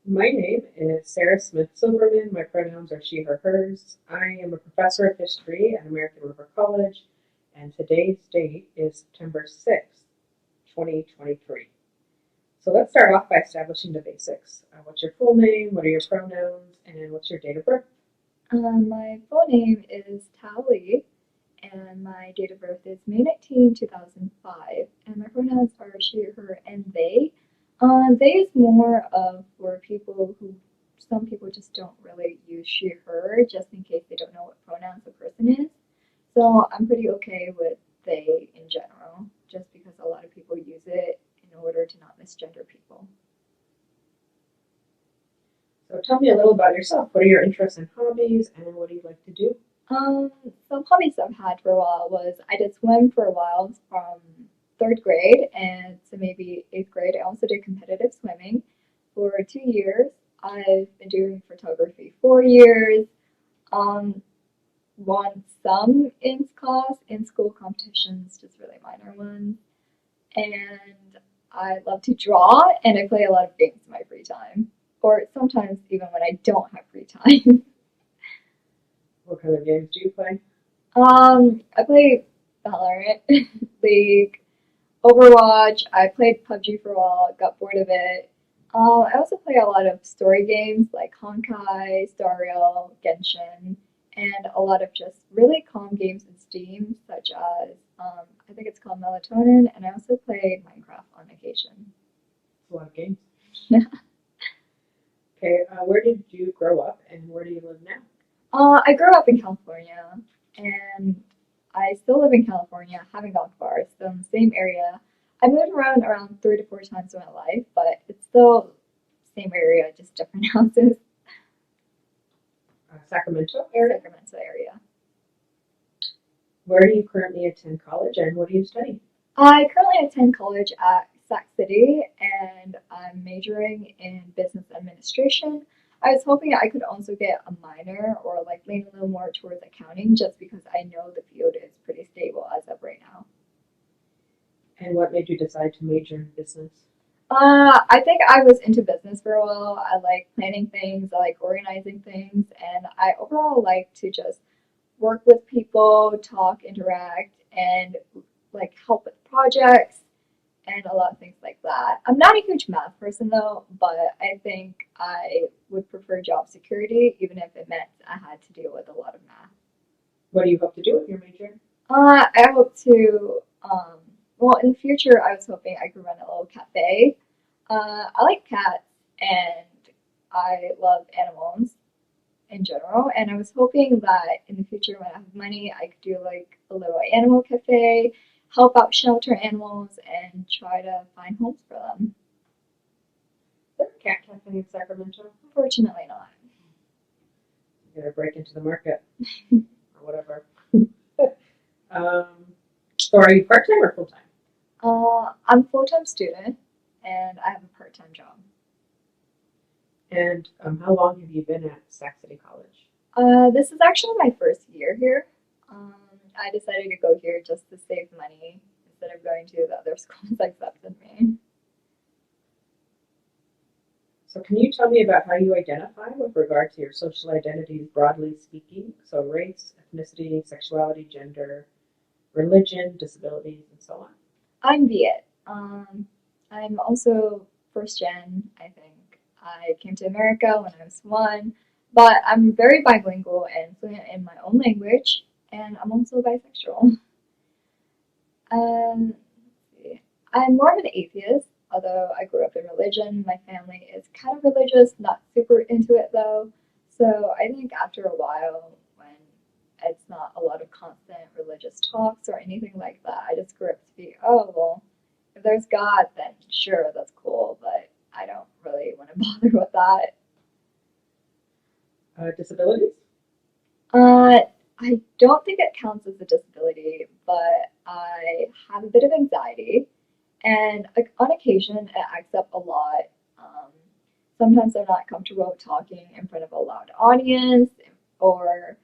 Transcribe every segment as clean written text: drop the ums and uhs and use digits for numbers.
My name is Sara Smith-Silverman. My pronouns are she, her, hers. I am a professor of history at American River College, and today's date is September 6th, 2023. So let's start off by establishing the basics. What's your full name? What are your pronouns? And what's your date of birth? My full name is Thao, and my date of birth is May 19, 2005, and my pronouns are she, her, and they. They is more of for people who, some people just don't really use she, her, just in case they don't know what pronouns a person is. So I'm pretty okay with they in general, just because a lot of people use it in order to not misgender people. So tell me a little about yourself. What are your interests and hobbies, and what do you like to do? Um, some hobbies I've had for a while was I did swim for a while from third grade and to maybe eighth grade. I also did competitive swimming for 2 years. I've been doing photography 4 years. Um, won some in school competitions, just really minor ones. And I love to draw and I play a lot of games in my free time, or sometimes even when I don't have free time. What kind of games do you play? I play Valorant, League, Overwatch. I played PUBG for a while, got bored of it. I also play a lot of story games like Honkai, Star Rail, Genshin, and a lot of just really calm games in Steam, such as I think it's called Melatonin, and I also play Minecraft on occasion. A lot of games. Okay, where did you grow up, and where do you live now? I grew up in California, and I still live in California. Haven't gone far. Still in the same area. I moved around 3 to 4 times in my life, but it's still same area, just different houses. Sacramento area. Sacramento area. Where do you currently attend college, and what do you study? I currently attend college at Sac City, and I'm majoring in business administration. I was hoping I could also get a minor or like lean a little more towards accounting, just because I know the field is pretty stable as of right now. And what made you decide to major in business? I think I was into business for a while. I like planning things, I like organizing things, and I overall like to just work with people, talk, interact, and like help with projects and a lot of things like that. I'm not a huge math person though, but I think I would prefer job security, even if it meant I had to deal with a lot of math. What do you hope to do with your major? I hope to, well, in the future, I was hoping I could run a little cafe. I like cats and I love animals in general, and I was hoping that in the future, when I have money, I could do like a little animal cafe, help out shelter animals, and try to find homes for them. There's a cat cafe in Sacramento. Unfortunately, not. You gotta break into the market or whatever. um, so are you part time or full time? I'm a full time student, and I have a part time job. And how long have you been at Sac City College? This is actually my first year here. Um, I decided to go here just to save money instead of going to the other schools that accepted me. So can you tell me about how you identify with regard to your social identities broadly speaking? So race, ethnicity, sexuality, gender, religion, disabilities, and so on. I'm Viet. I'm also first gen, I think. I came to America when I was one, but I'm very bilingual and fluent in my own language, and I'm also bisexual. Um, I'm more of an atheist, although I grew up in religion. My family is kind of religious, not super into it though. So I think after a while, when it's not a lot of constant religious talks or anything like that, I just grew up to be, oh, well, if there's God, then sure, that's cool, but I don't really want to bother with that. Disabilities? Uh, I don't think it counts as a disability, but I have a bit of anxiety. And like, on occasion, it acts up a lot. Um, Sometimes I'm not comfortable talking in front of a loud audience, or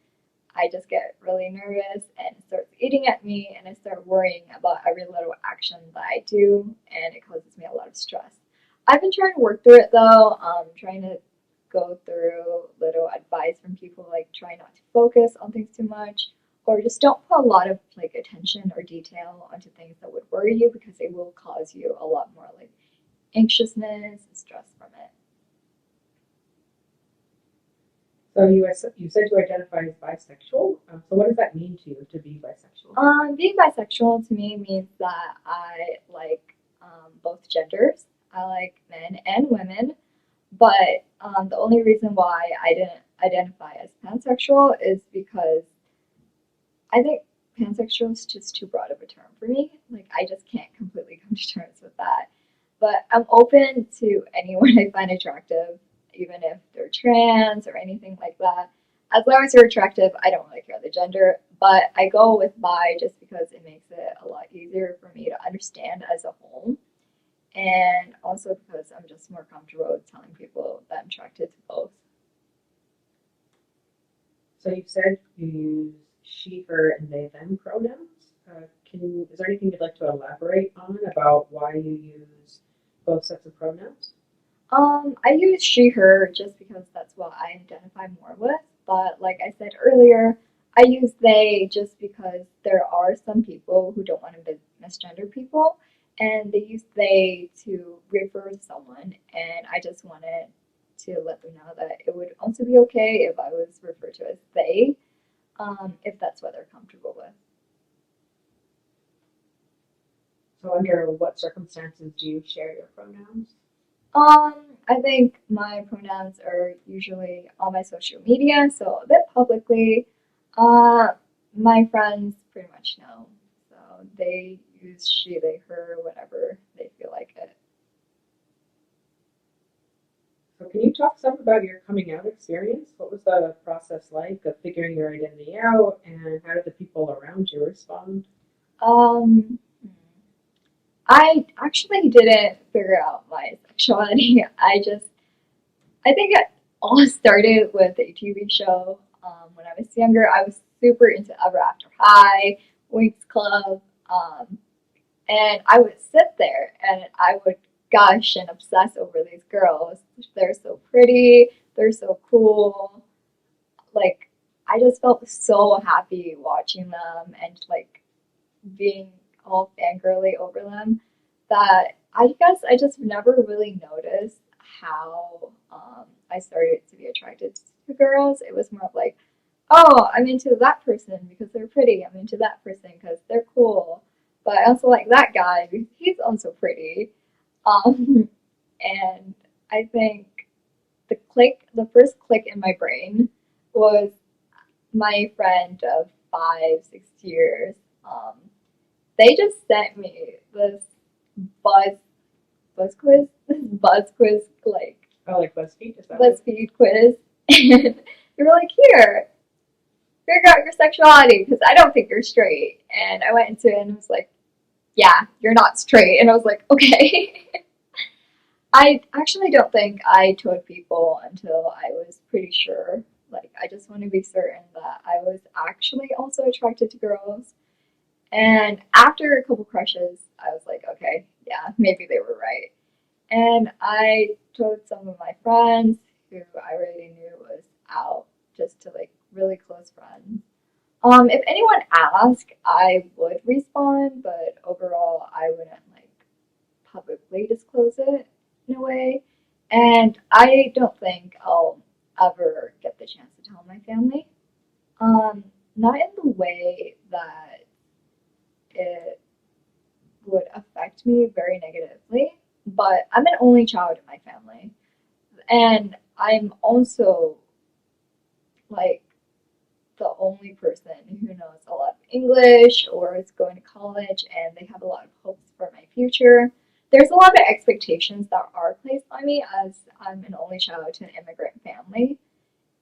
I just get really nervous and it starts eating at me, and I start worrying about every little action that I do, and it causes me a lot of stress. I've been trying to work through it though. Trying to go through little advice from people like try not to focus on things too much, or just don't put a lot of like attention or detail onto things that would worry you because they will cause you a lot more like anxiousness and stress from it. So you said you identify as bisexual. So what does that mean to you to be bisexual? Being bisexual to me means that I like both genders. I like men and women, but the only reason why I didn't identify as pansexual is because I think pansexual is just too broad of a term for me. Like, I just can't completely come to terms with that. But I'm open to anyone I find attractive, even if they're trans or anything like that. As long as they're attractive, I don't really care the gender. But I go with bi just because it makes it a lot easier for me to understand as a whole. And also because I'm just more comfortable with telling people that I'm attracted to both. So you said you use she, her, and they, them pronouns. Is there anything you'd like to elaborate on about why you use both sets of pronouns? I use she, her just because that's what I identify more with. But like I said earlier, I use they just because there are some people who don't want to misgender people, and they use they to refer to someone. And I just wanted to let them know that it would also be okay if I was referred to as they, if that's what they're comfortable with. So under what circumstances do you share your pronouns? I think my pronouns are usually on my social media, so a bit publicly. Uh, my friends pretty much know, so they use she, they, her, whatever they feel like it. So can you talk some about your coming out experience? What was the process like of figuring your identity out, and how did the people around you respond? Um, I actually didn't figure out my sexuality. I think it all started with a TV show. When I was younger, I was super into Ever After High, Winx Club, and I would sit there and I would gush and obsess over these girls. They're so pretty, they're so cool. Like, I just felt so happy watching them and like being all fangirly over them that I guess I just never really noticed how I started to be attracted to girls. It was more of like, oh, I'm into that person because they're pretty. I'm into that person because they're cool. But I also like that guy because he's also pretty. Um, and I think the first click in my brain was my friend of 5, 6 years. Um, they just sent me this buzz buzz quiz, buzz quiz like Oh, like BuzzFeed? Is that what? BuzzFeed quiz, and they were like, "Here, figure out your sexuality because I don't think you're straight." And I went into it and was like, "Yeah, you're not straight." And I was like, "Okay." I actually don't think I told people until I was pretty sure. Like, I just want to be certain that I was actually also attracted to girls. And after a couple crushes, I was like, okay, yeah, maybe they were right. And I told some of my friends who I already knew was out, just to like really close friends. If anyone asked, I would respond, but overall, I wouldn't like publicly disclose it in a way. And I don't think I'll ever get the chance to tell my family. Not in the way that it would affect me very negatively, but I'm an only child in my family. And I'm also like the only person who knows a lot of English or is going to college and they have a lot of hopes for my future. There's a lot of expectations that are placed on me as I'm an only child to an immigrant family.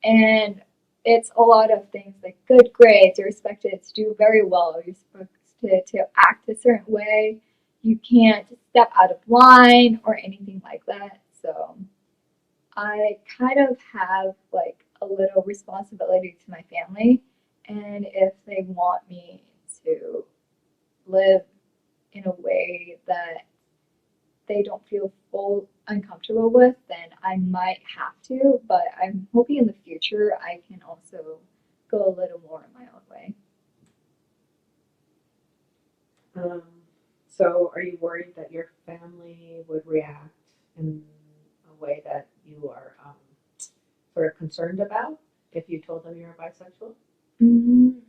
And it's a lot of things like good grades, you're expected to do very well, you're supposed to act a certain way, you can't step out of line or anything like that. So I kind of have like a little responsibility to my family, and if they want me to live in a way that they don't feel uncomfortable with, then I might have to, but I'm hoping in the future I can also go a little more in my own way. Um, so are you worried that your family would react in a way that you are sort of concerned about if you told them you're bisexual? Mm,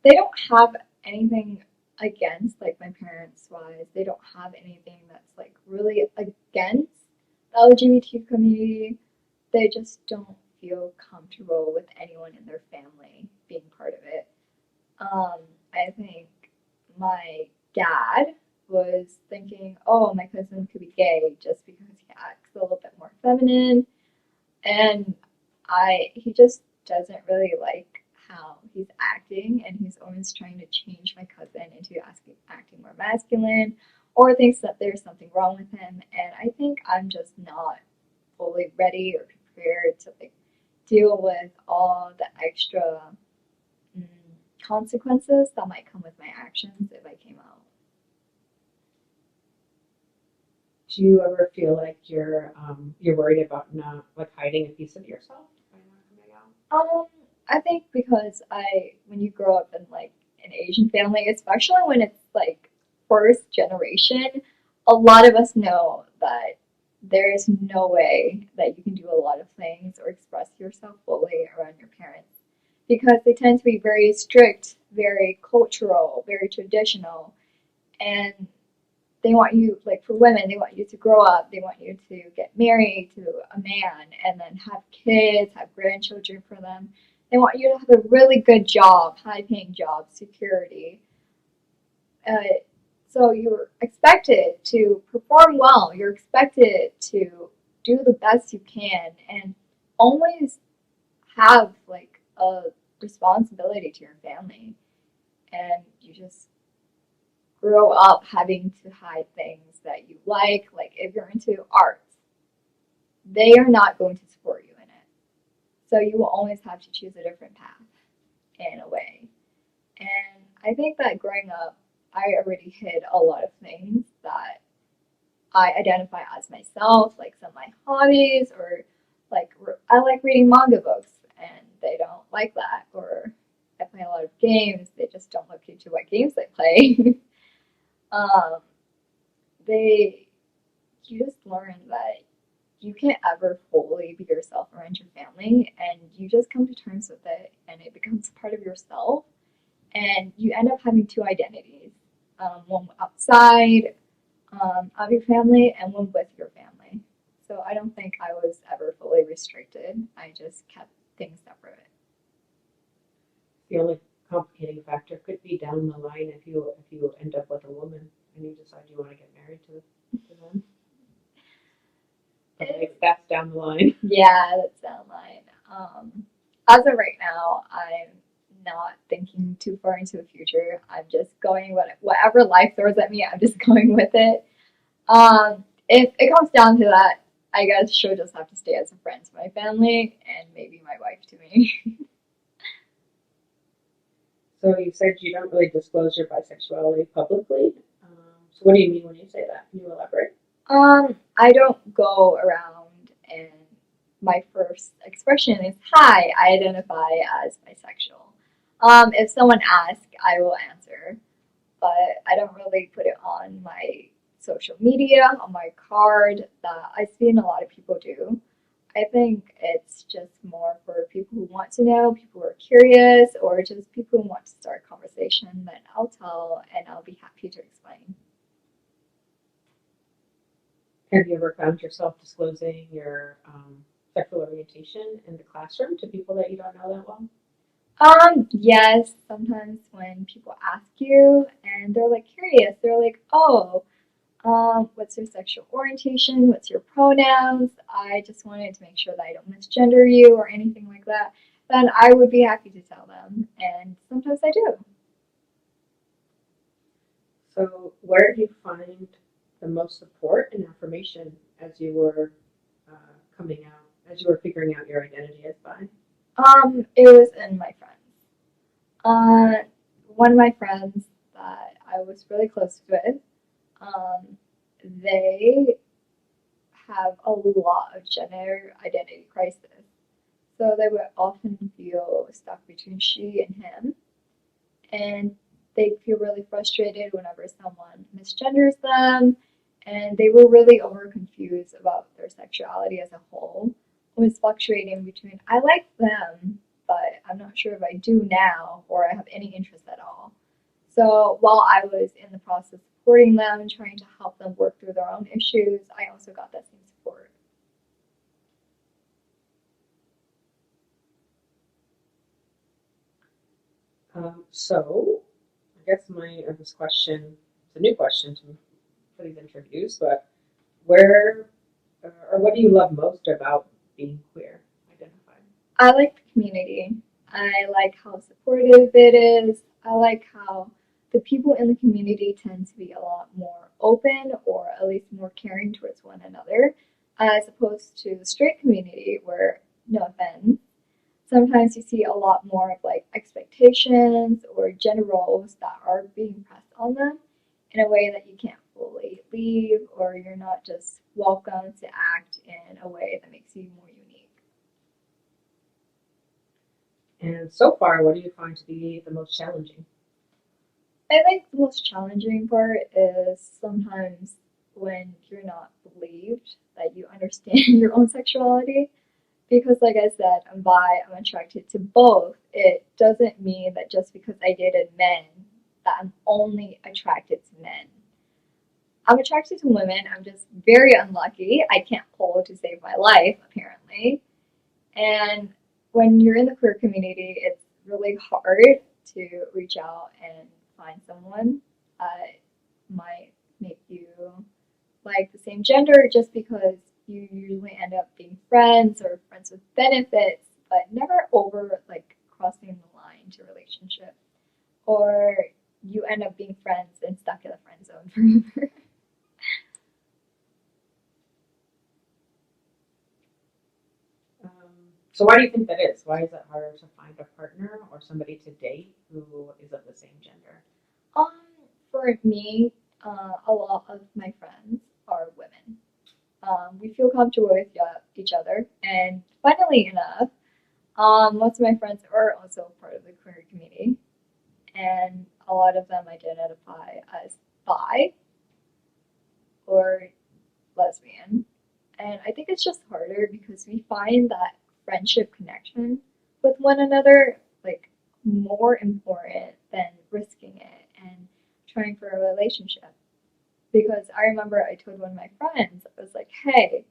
they don't have anything against like my parents wise. They don't have anything that's like really against the LGBT community. They just don't feel comfortable with anyone in their family being part of it. Um, I think my dad was thinking, oh, my cousin could be gay just because he acts a little bit more feminine, and he just doesn't really like how he's acting, and he's always trying to change my cousin into acting more masculine, or thinks that there's something wrong with him, and I think I'm just not fully ready or prepared to like deal with all the extra mm, consequences that might come with my actions if I came out. Do you ever feel like you're worried about not like hiding a piece of yourself by not coming out? I think because when you grow up in like an Asian family, especially when it's like first generation, a lot of us know that there is no way that you can do a lot of things or express yourself fully around your parents because they tend to be very strict, very cultural, very traditional, and they want you, like for women, they want you to grow up, they want you to get married to a man and then have kids, have grandchildren for them. They want you to have a really good job, high paying job, security. Uh, so you're expected to perform well, you're expected to do the best you can and always have like a responsibility to your family. And you just grow up having to hide things that you like if you're into arts, they are not going to support you in it. So you will always have to choose a different path in a way. And I think that growing up, I already hid a lot of things that I identify as myself, like some of my hobbies, or like I like reading manga books, and they don't like that. Or I play a lot of games, they just don't look into what games I play. um, they you just learn that you can't ever fully be yourself around your family, and you just come to terms with it and it becomes part of yourself, and you end up having two identities, one outside of your family and one with your family. So I don't think I was ever fully restricted. I just kept things separate. The only complicating factor could be down the line if you end up with a woman and you decide you want to get married to them. But like, that's down the line. Yeah, that's down the line. As of right now, I'm not thinking too far into the future. I'm just going whatever life throws at me. I'm just going with it. If it comes down to that, I guess she'll just have to stay as a friend to my family and maybe my wife to me. So you said you don't really disclose your bisexuality publicly. So what do you mean when you say that? Can you elaborate? I don't go around and my first expression is hi, I identify as bisexual. If someone asks, I will answer, but I don't really put it on my social media, on my card that I've seen a lot of people do. I think it's just more for people who want to know, people who are curious, or just people who want to start a conversation, then I'll tell and I'll be happy to explain. Have you ever found yourself disclosing your sexual orientation in the classroom to people that you don't know that well? Yes, sometimes when people ask you and they're like curious, they're like, oh, what's your sexual orientation? What's your pronouns? I just wanted to make sure that I don't misgender you or anything like that. Then I would be happy to tell them, and sometimes I do. So where did you find the most support and affirmation as you were coming out, as you were figuring out your identity as bi? It was in my friends. One of my friends that I was really close with, they have a lot of gender identity crisis. So they would often feel stuck between she and him, and they feel really frustrated whenever someone misgenders them, and they were really over confused about their sexuality as a whole. It was fluctuating between I like them, but I'm not sure if I do now or I have any interest at all. So while I was in the process of supporting them and trying to help them work through their own issues, I also got that same support. So, I guess this question, it's a new question for these interviews, but where or what do you love most about being queer identified? I like the community. I like how supportive it is. I like how the people in the community tend to be a lot more open or at least more caring towards one another as opposed to the straight community where, no offense, sometimes you see a lot more of like expectations or gender roles that are being pressed on them in a way that you can't fully leave or you're not just welcome to act in a way that makes you more unique. And so far, what do you find to be the most challenging? I think the most challenging part is sometimes when you're not believed that you understand your own sexuality. Because, like I said, I'm bi, I'm attracted to both. It doesn't mean that just because I dated men, that I'm only attracted to men. I'm attracted to women. I'm just very unlucky. I can't pull to save my life, apparently. And when you're in the queer community, it's really hard to reach out and find someone that might make you like the same gender just because you usually end up being friends or friends with benefits, but never over like crossing the line to relationship. Or you end up being friends and stuck in the friend zone forever. So why do you think that is? Why is it harder to find a partner or somebody to date who is of the same gender? um, for me, a lot of my friends are women. We feel comfortable with each other, and funnily enough, most of my friends are also part of the queer community, and a lot of them identify as bi or lesbian. And I think it's just harder because we find that friendship connection with one another like more important than risking it and trying for a relationship. Because I remember I told one of my friends, I was like, hey,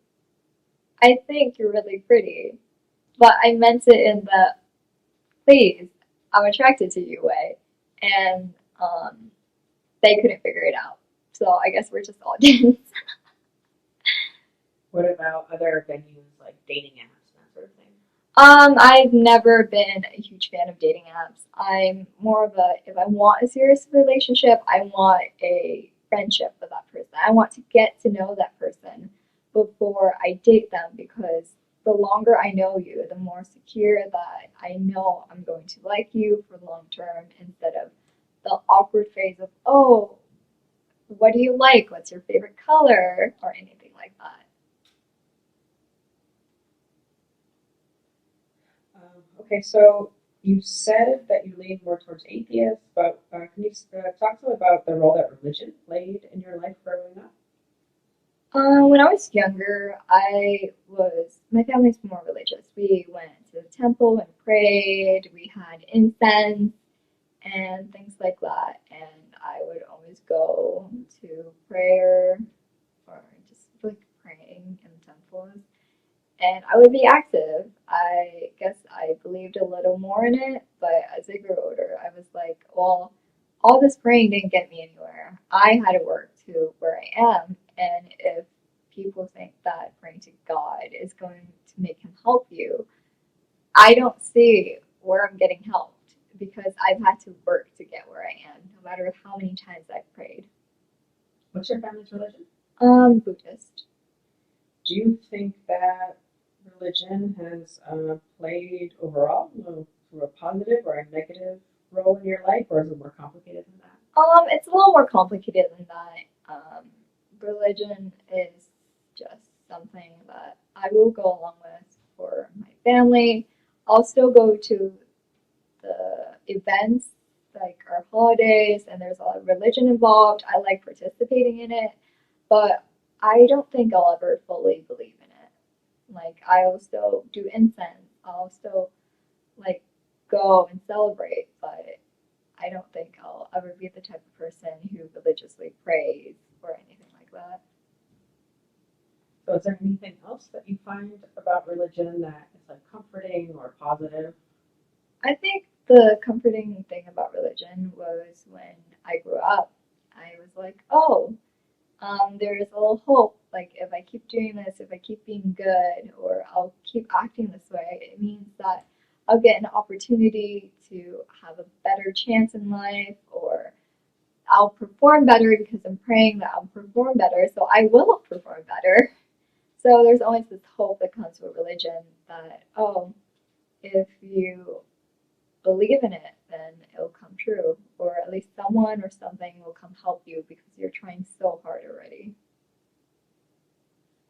I think you're really pretty. But I meant it in the please, I'm attracted to you way. And they couldn't figure it out. So I guess we're just all audience. What about other venues like dating apps and that sort of thing? I've never been a huge fan of dating apps. I'm more of a, if I want a serious relationship, I want a friendship with that person. I want to get to know that person before I date them because the longer I know you, the more secure that I know I'm going to like you for long term instead of the awkward phase of, oh, what do you like? What's your favorite color? Or anything like that. Okay, so you said that you lean more towards atheist, but can you talk to me about the role that religion played in your life growing up? When I was younger, my family's more religious. We went to the temple and prayed, we had incense and things like that. And I would always go to prayer or just like praying in the temples. And I would be active. I guess I believed a little more in it, but as I grew older, I was like, well, all this praying didn't get me anywhere. I had to work to where I am, and if people think that praying to God is going to make him help you, I don't see where I'm getting helped because I've had to work to get where I am, no matter how many times I've prayed. What's your family's religion? Buddhist. Do you think that religion has played overall a positive or a negative role in your life, or is it more complicated than that? It's a little more complicated than that. Religion is just something that I will go along with for my family. I'll still go to the events like our holidays, and there's a lot of religion involved. I like participating in it, but I don't think I'll ever fully believe in it. Like, I'll still do incense, I'll still like go and celebrate, but I don't think I'll ever be the type of person who religiously prays or anything like that. So is there anything else that you find about religion that is like comforting or positive? I think the comforting thing about religion was when I grew up. I was like, oh, there's a little hope. Like, if I keep doing this, if I keep being good, or I'll keep acting this way, it means that I'll get an opportunity to have a better chance in life, or I'll perform better because I'm praying that I'll perform better, so I will perform better. So there's always this hope that comes with religion that, oh, if you believe in it, then it'll come true, or at least someone or something will come help you because you're trying so hard already.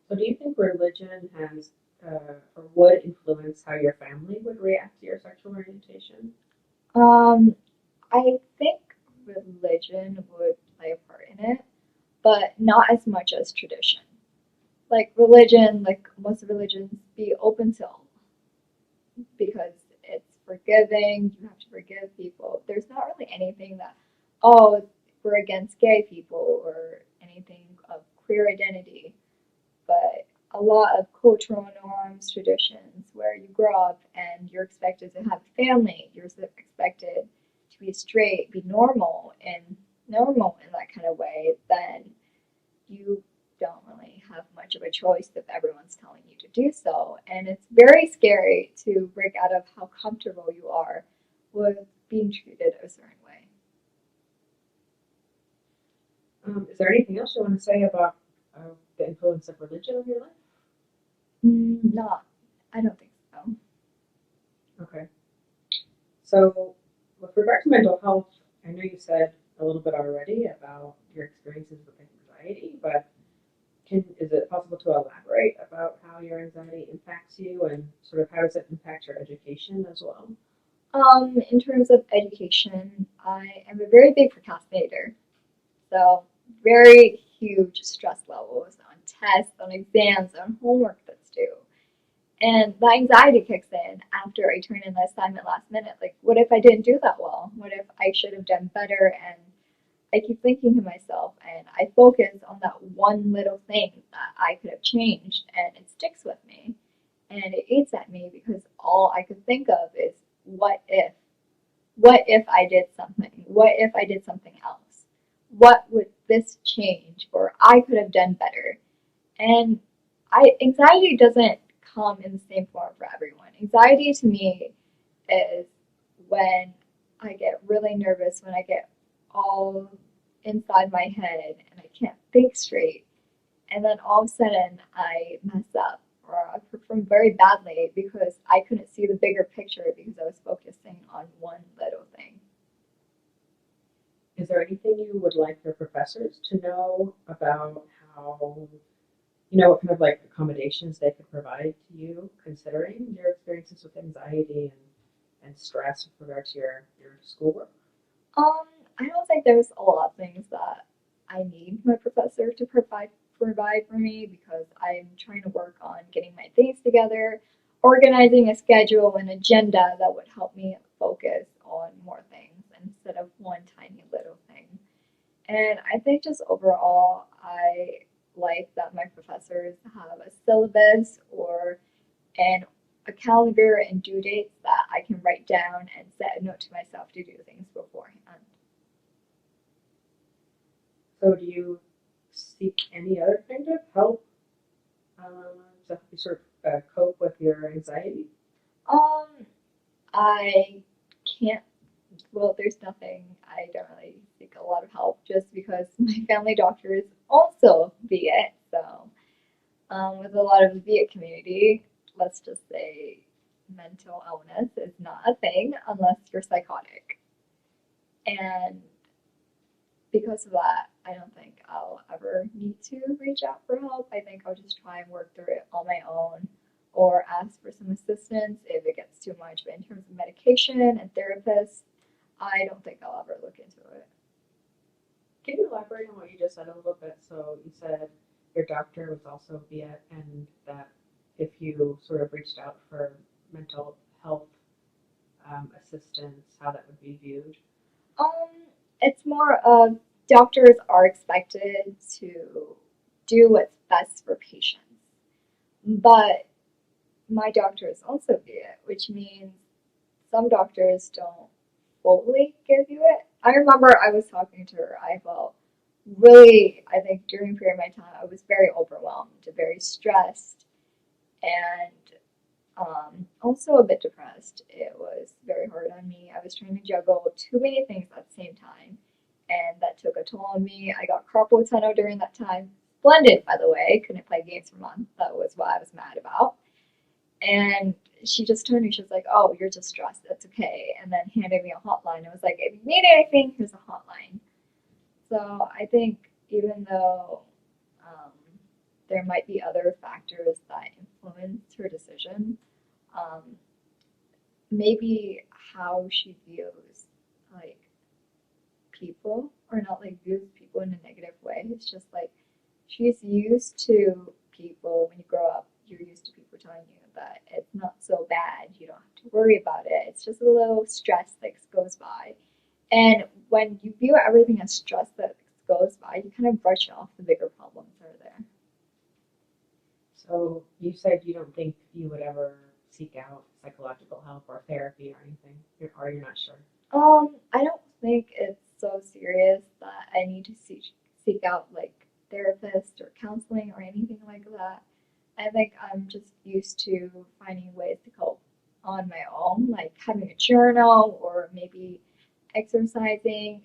So do you think religion has or would influence how your family would react to your sexual orientation? Um, I think religion would play a part in it, but not as much as tradition. Like religion, like most religions, be open to all because it's forgiving. You have to forgive people. There's not really anything that, oh, we're against gay people or anything of queer identity, but a lot of cultural norms, traditions, where you grow up and you're expected to have a family, you're expected to be straight, be normal in that kind of way, then you don't really have much of a choice if everyone's telling you to do so. And it's very scary to break out of how comfortable you are with being treated a certain way. Is there anything else you want to say about the influence of religion on your life? Not, I don't think so. Okay. So with regard to mental health, I know you said a little bit already about your experiences with anxiety, but is it possible to elaborate about how your anxiety impacts you and sort of how does it impact your education as well? In terms of education, I am a very big procrastinator. So very huge stress levels on tests, on exams, on homework that's due. And the anxiety kicks in after I turn in the assignment last minute. Like, what if I didn't do that well? What if I should have done better? And I keep thinking to myself, and I focus on that one little thing that I could have changed, and it sticks with me. And it eats at me because all I could think of is, what if? What if I did something? What if I did something else? What would this change? Or I could have done better. And anxiety doesn't come in the same form for everyone. Anxiety to me is when I get really nervous, when I get all inside my head and I can't think straight. And then all of a sudden I mess up or I perform very badly because I couldn't see the bigger picture because I was focusing on one little thing. Is there anything you would like your professors to know about how, what kind of like accommodations they could provide to you considering your experiences with anxiety and stress with regard to your schoolwork? Um, I don't think there's a lot of things that I need my professor to provide for me because I'm trying to work on getting my things together, organizing a schedule and agenda that would help me focus on more things instead of one tiny little thing. And I think just overall, I like that my professors have a syllabus or an a calendar and due dates that I can write down and set a note to myself to do things beforehand. So do you seek any other kind of help to help you sort of cope with your anxiety? Um, I can't. Well, there's nothing. I don't really seek a lot of help just because my family doctor is also Viet. So, with a lot of the Viet community, let's just say mental illness is not a thing unless you're psychotic. And because of that, I don't think I'll ever need to reach out for help. I think I'll just try and work through it on my own or ask for some assistance if it gets too much. But in terms of medication and therapists, I don't think I'll ever look into it. Can you elaborate on what you just said a little bit? So you said your doctor was also via, and that if you sort of reached out for mental health assistance, how that would be viewed. Um, it's more of doctors are expected to do what's best for patients. But my doctor is also via, which means some doctors don't fully give you it. I remember I was talking to her. I felt really, I think during a period of my time, I was very overwhelmed, very stressed, and also a bit depressed. It was very hard on me. I was trying to juggle too many things at the same time, and that took a toll on me. I got carpal tunnel during that time. Splendid, by the way. Couldn't play games for months. That was what I was mad about. And she just told me, she was like, "Oh, you're just stressed. That's okay." And then handed me a hotline. It was like, "If you need anything, here's a hotline." So I think even though um, there might be other factors that influence her decision, um, maybe how she views like people, or not like views people in a negative way. It's just like she's used to people, when you grow up, you're used to people telling you that it's not so bad, you don't have to worry about it. It's just a little stress that goes by. And when you view everything as stress that goes by, you kind of brush off the bigger problems that are there. So you said you don't think you would ever seek out psychological help or therapy or anything, or you're not sure. I don't think it's so serious that I need to seek out like therapists or counseling or anything like that. I think I'm just used to finding ways to cope on my own, like having a journal or maybe exercising.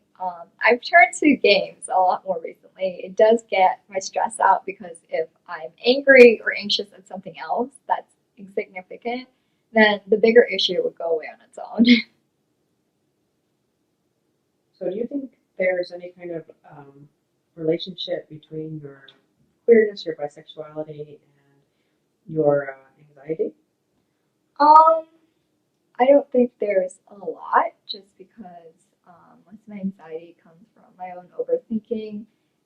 I've turned to games a lot more recently. It does get my stress out because if I'm angry or anxious at something else that's insignificant, then the bigger issue would go away on its own. So do you think there's any kind of relationship between your queerness, your bisexuality, and your anxiety? Um, I don't think there's a lot, just because most of my anxiety comes from my own overthinking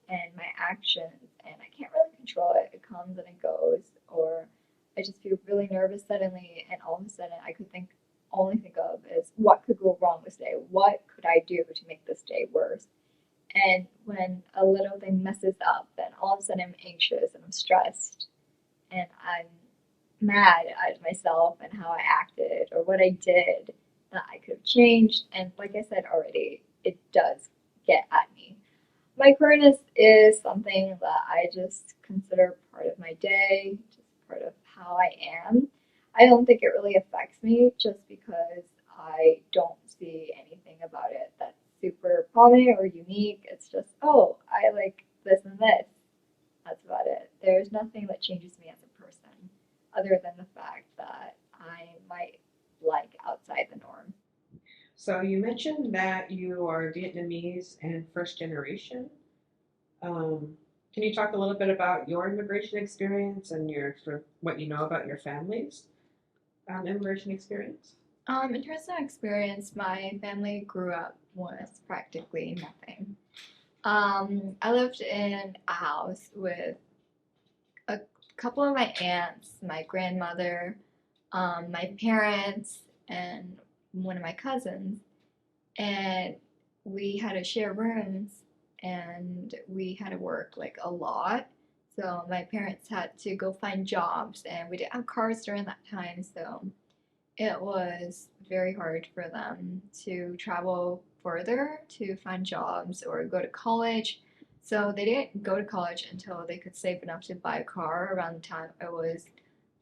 and my actions, and I can't really control it. It comes and it goes, or I just feel really nervous suddenly, and all of a sudden I could only think of is what could go wrong this day? What could I do to make this day worse? And when a little thing messes up, then all of a sudden I'm anxious and I'm stressed, and I'm mad at myself and how I acted or what I did that I could have changed. And like I said already, it does get at me. My queerness is something that I just consider part of my day, just part of how I am. I don't think it really affects me just because I don't see anything about it that's super prominent or unique. It's just, oh, I like this and this. That's about it. There's nothing that changes me as a person other than the fact that I might like outside the norm. So you mentioned that you are Vietnamese and first generation. Um, can you talk a little bit about your immigration experience and your sort of what you know about your family's immigration experience? In terms of experience, my family grew up with practically nothing. I lived in a house with a couple of my aunts, my grandmother, my parents, and one of my cousins. And we had to share rooms, and we had to work like a lot. So my parents had to go find jobs, and we didn't have cars during that time, so it was very hard for them to travel further to find jobs or go to college. So they didn't go to college until they could save enough to buy a car around the time I was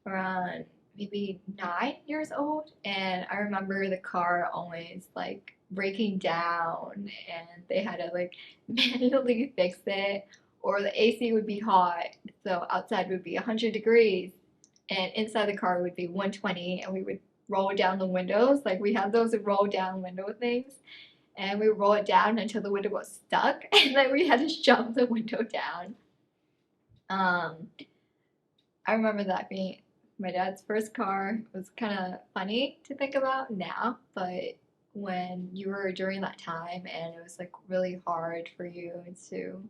around maybe 9 years old. And I remember the car always like breaking down, and they had to like manually fix it, or the AC would be hot. So outside would be 100 degrees and inside the car would be 120, and we would roll down the windows. Like we had those roll down window things. and we rolled it down until the window was stuck, and then we had to shove the window down. Um, I remember that being my dad's first car. It was kind of funny to think about now, but when you were during that time and it was like really hard for you to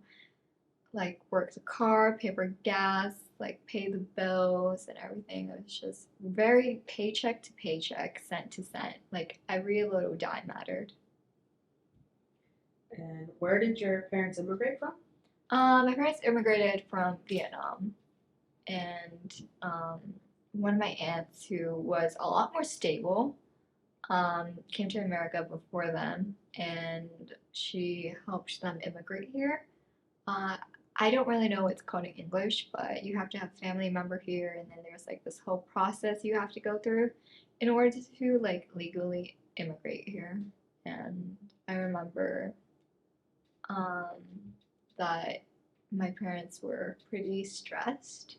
like work the car, pay for gas, like pay the bills and everything. It was just very paycheck to paycheck, cent to cent. Like every little dime mattered. And where did your parents immigrate from? My parents immigrated from Vietnam, and one of my aunts who was a lot more stable came to America before them, and she helped them immigrate here. Uh, I don't really know what's called in English, but you have to have a family member here, and then there's like this whole process you have to go through in order to like legally immigrate here. And I remember um, that my parents were pretty stressed.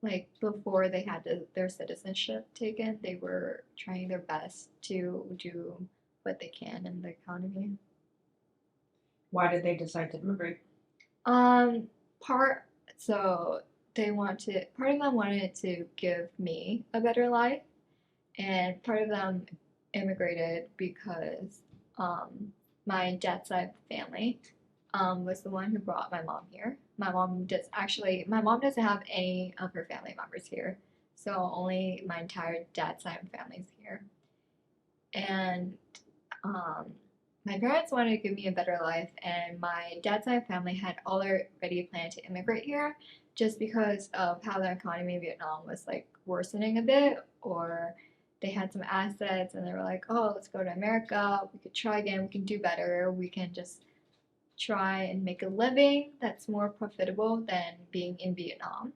Like before they had their citizenship taken, they were trying their best to do what they can in the economy. Why did they decide to immigrate? Um, part so they wanted part of them wanted to give me a better life, and part of them immigrated because my dad's side of the family was the one who brought my mom here. My mom doesn't have any of her family members here, so only my entire dad's side of the family is here. And um, my parents wanted to give me a better life, and my dad's side family had already planned to immigrate here just because of how the economy in Vietnam was like worsening a bit, or they had some assets and they were like, oh, let's go to America. We could try again. We can do better. We can just try and make a living that's more profitable than being in Vietnam,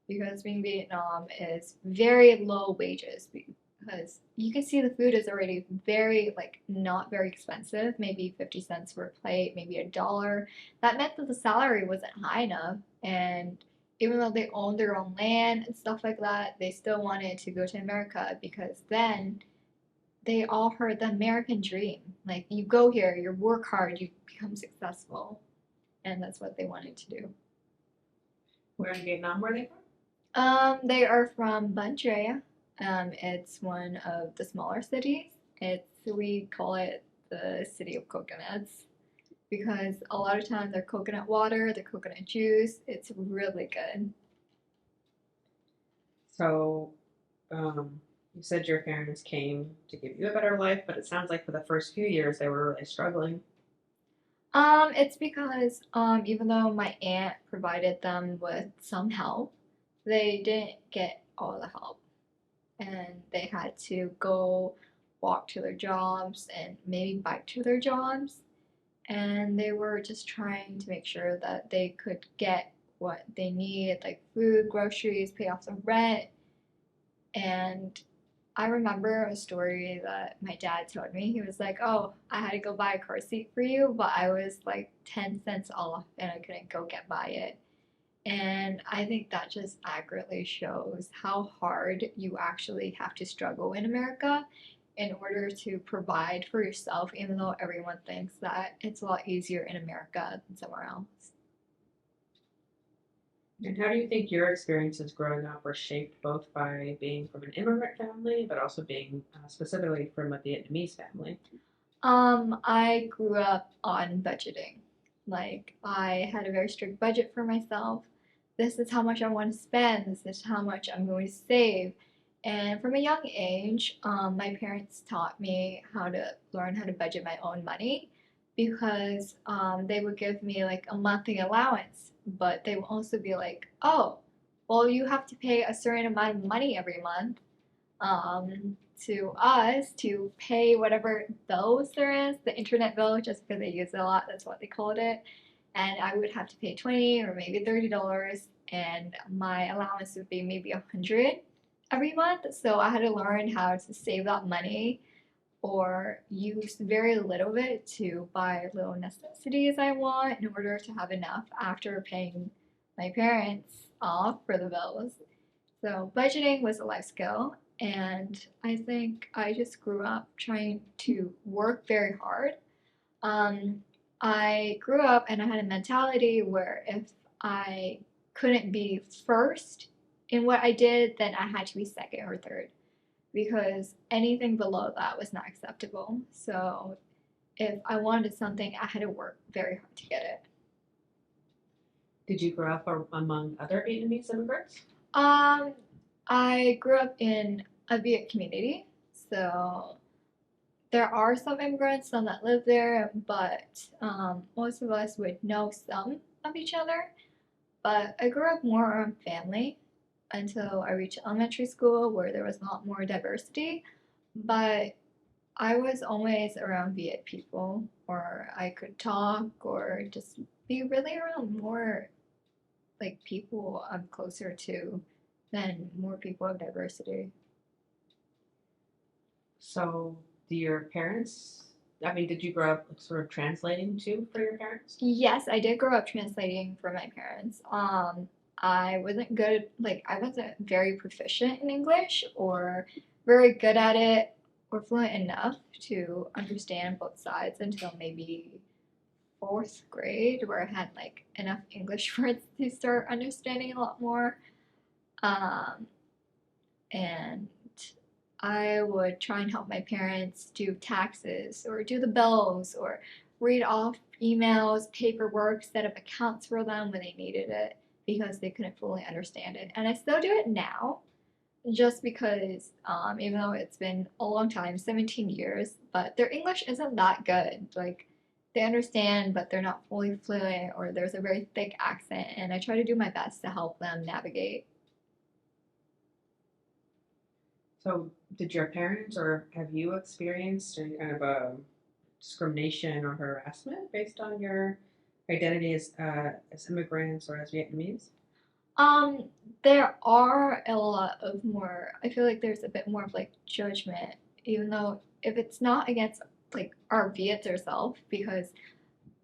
because being in Vietnam is very low wages, because you can see the food is already very like not very expensive, maybe 50 cents for a plate, maybe $1. That meant that the salary wasn't high enough, and even though they owned their own land and stuff like that, they still wanted to go to America because then they all heard the American dream. Like you go here, you work hard, you become successful, and that's what they wanted to do. Where in Vietnam were they from? They are from Bun Tre. It's one of the smaller cities. We call it the city of coconuts because a lot of times their coconut water, their coconut juice, it's really good. So, you said your parents came to give you a better life, but it sounds like for the first few years they were really struggling. It's because even though my aunt provided them with some help, they didn't get all the help, and they had to go walk to their jobs and maybe bike to their jobs, and they were just trying to make sure that they could get what they need, like food, groceries, pay off the rent. And I remember a story that my dad told me. He was like, oh, I had to go buy a car seat for you, but I was like 10 cents off and I couldn't go get by it. And I think that just accurately shows how hard you actually have to struggle in America in order to provide for yourself, even though everyone thinks that it's a lot easier in America than somewhere else. And how do you think your experiences growing up were shaped both by being from an immigrant family, but also being specifically from a Vietnamese family? I grew up on budgeting. Like, I had a very strict budget for myself. This is how much I want to spend, this is how much I'm going to save. And from a young age, my parents taught me how to learn how to budget my own money because they would give me like a monthly allowance, but they would also be like, oh, well, you have to pay a certain amount of money every month to us to pay whatever bills there is, the internet bill, just because they use it a lot, that's what they called it. And I would have to pay 20 or maybe $30, and my allowance would be maybe 100 every month. So I had to learn how to save that money or use very little of it to buy little necessities I want in order to have enough after paying my parents off for the bills. So budgeting was a life skill, and I think I just grew up trying to work very hard. Um, I grew up and I had a mentality where if I couldn't be first in what I did, then I had to be second or third because anything below that was not acceptable. So if I wanted something, I had to work very hard to get it. Did you grow up among other Vietnamese immigrants? Um, I grew up in a Viet community, so there are some immigrants, some that live there, but most of us would know some of each other. But I grew up more around family until I reached elementary school where there was a lot more diversity. But I was always around Viet people, or I could talk, or just be really around more like people I'm closer to than more people of diversity. So, do your parents, I mean, did you grow up sort of translating too for your parents? Yes, I did grow up translating for my parents. I wasn't good, like, I wasn't very proficient in English or very good at it or fluent enough to understand both sides until maybe fourth grade, where I had like enough English words to start understanding a lot more. Um, and I would try and help my parents do taxes or do the bills or read off emails, paperwork, set up accounts for them when they needed it because they couldn't fully understand it. And I still do it now just because, even though it's been a long time, 17 years, but their English isn't that good. Like, they understand, but they're not fully fluent, or there's a very thick accent, and I try to do my best to help them navigate. So, did your parents or have you experienced any kind of a discrimination or harassment based on your identity as immigrants or as Vietnamese? Um, there are a lot of more, I feel like there's a bit more of like judgment, even though if it's not against like our Viets ourselves, because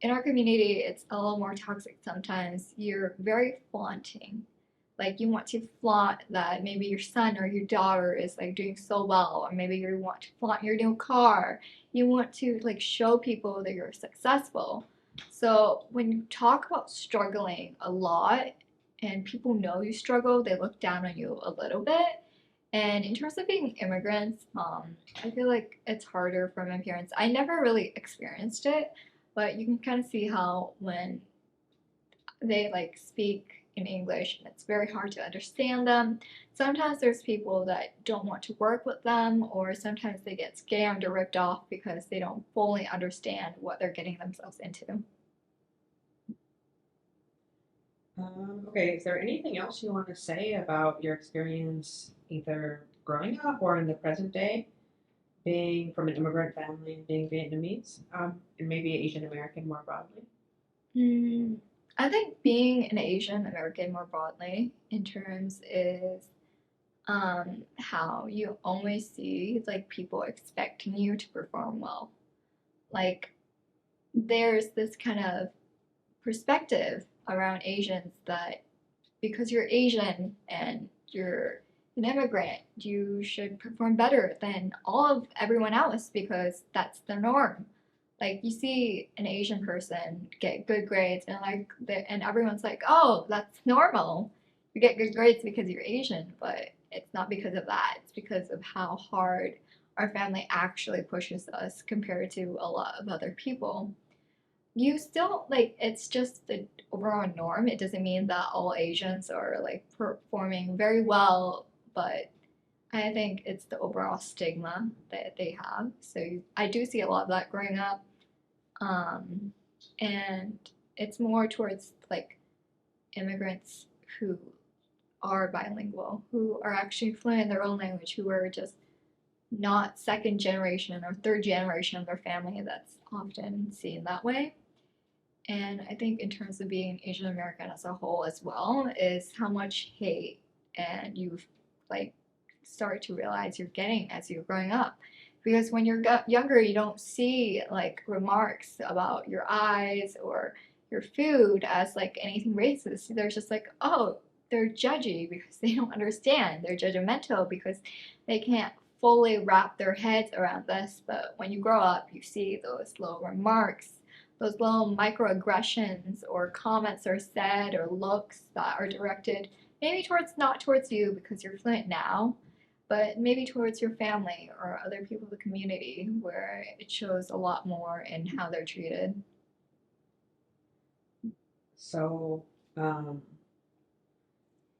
in our community it's a little more toxic sometimes. You're very flaunting. Like you want to flaunt that maybe your son or your daughter is like doing so well, or maybe you want to flaunt your new car. You want to like show people that you're successful. So when you talk about struggling a lot and people know you struggle, they look down on you a little bit. And in terms of being immigrants, I feel like it's harder for my parents. I never really experienced it, but you can kind of see how when they like speak in English and it's very hard to understand them. Sometimes there's people that don't want to work with them, or sometimes they get scammed or ripped off because they don't fully understand what they're getting themselves into. Okay, is there anything else you want to say about your experience either growing up or in the present day, being from an immigrant family and being Vietnamese, and maybe Asian American more broadly? Mm, I think being an Asian American more broadly in terms is how you always see like people expecting you to perform well. Like there's this kind of perspective around Asians that because you're Asian and you're an immigrant, you should perform better than all of everyone else because that's the norm. Like you see an Asian person get good grades and and everyone's like, "Oh, that's normal. You get good grades because you're Asian," but it's not because of that. It's because of how hard our family actually pushes us compared to a lot of other people. You still like it's just the overall norm. It doesn't mean that all Asians are like performing very well, but I think it's the overall stigma that they have. So I do see a lot of that growing up, um, and it's more towards like immigrants who are bilingual, who are actually fluent in their own language, who are just not second generation or third generation of their family. That's often seen that way. And I think in terms of being Asian American as a whole as well is how much hate and you like start to realize you're getting as you're growing up. Because when you're younger, you don't see like remarks about your eyes or your food as like anything racist. They're just like, oh, they're judgy because they don't understand. They're judgmental because they can't fully wrap their heads around this, but when you grow up, you see those little remarks, those little microaggressions or comments are said or looks that are directed maybe towards not towards you because you're fluent now, but maybe towards your family or other people in the community where it shows a lot more in how they're treated. So, I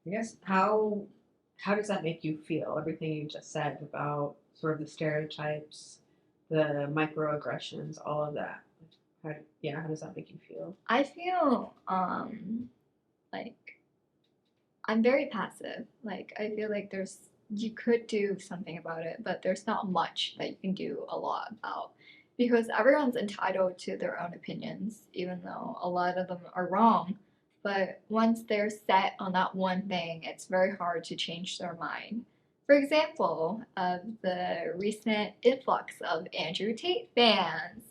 guess how does that make you feel? Everything you just said about sort of the stereotypes, the microaggressions, all of that. How does that make you feel? I feel like I'm very passive. Like I feel like there's you could do something about it, but there's not much that you can do a lot about because everyone's entitled to their own opinions, even though a lot of them are wrong. But once they're set on that one thing, it's very hard to change their mind. For example, of the recent influx of Andrew Tate fans,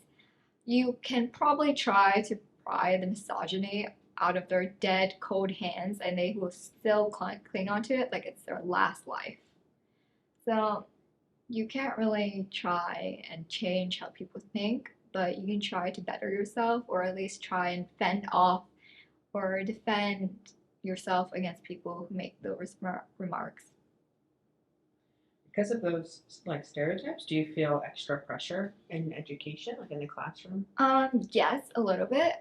you can probably try to pry the misogyny out of their dead, cold hands, and they will still cling onto it like it's their last life. So you can't really try and change how people think, but you can try to better yourself, or at least try and fend off or defend yourself against people who make those remarks. Because of those like stereotypes, do you feel extra pressure in education, like in the classroom? Yes, a little bit.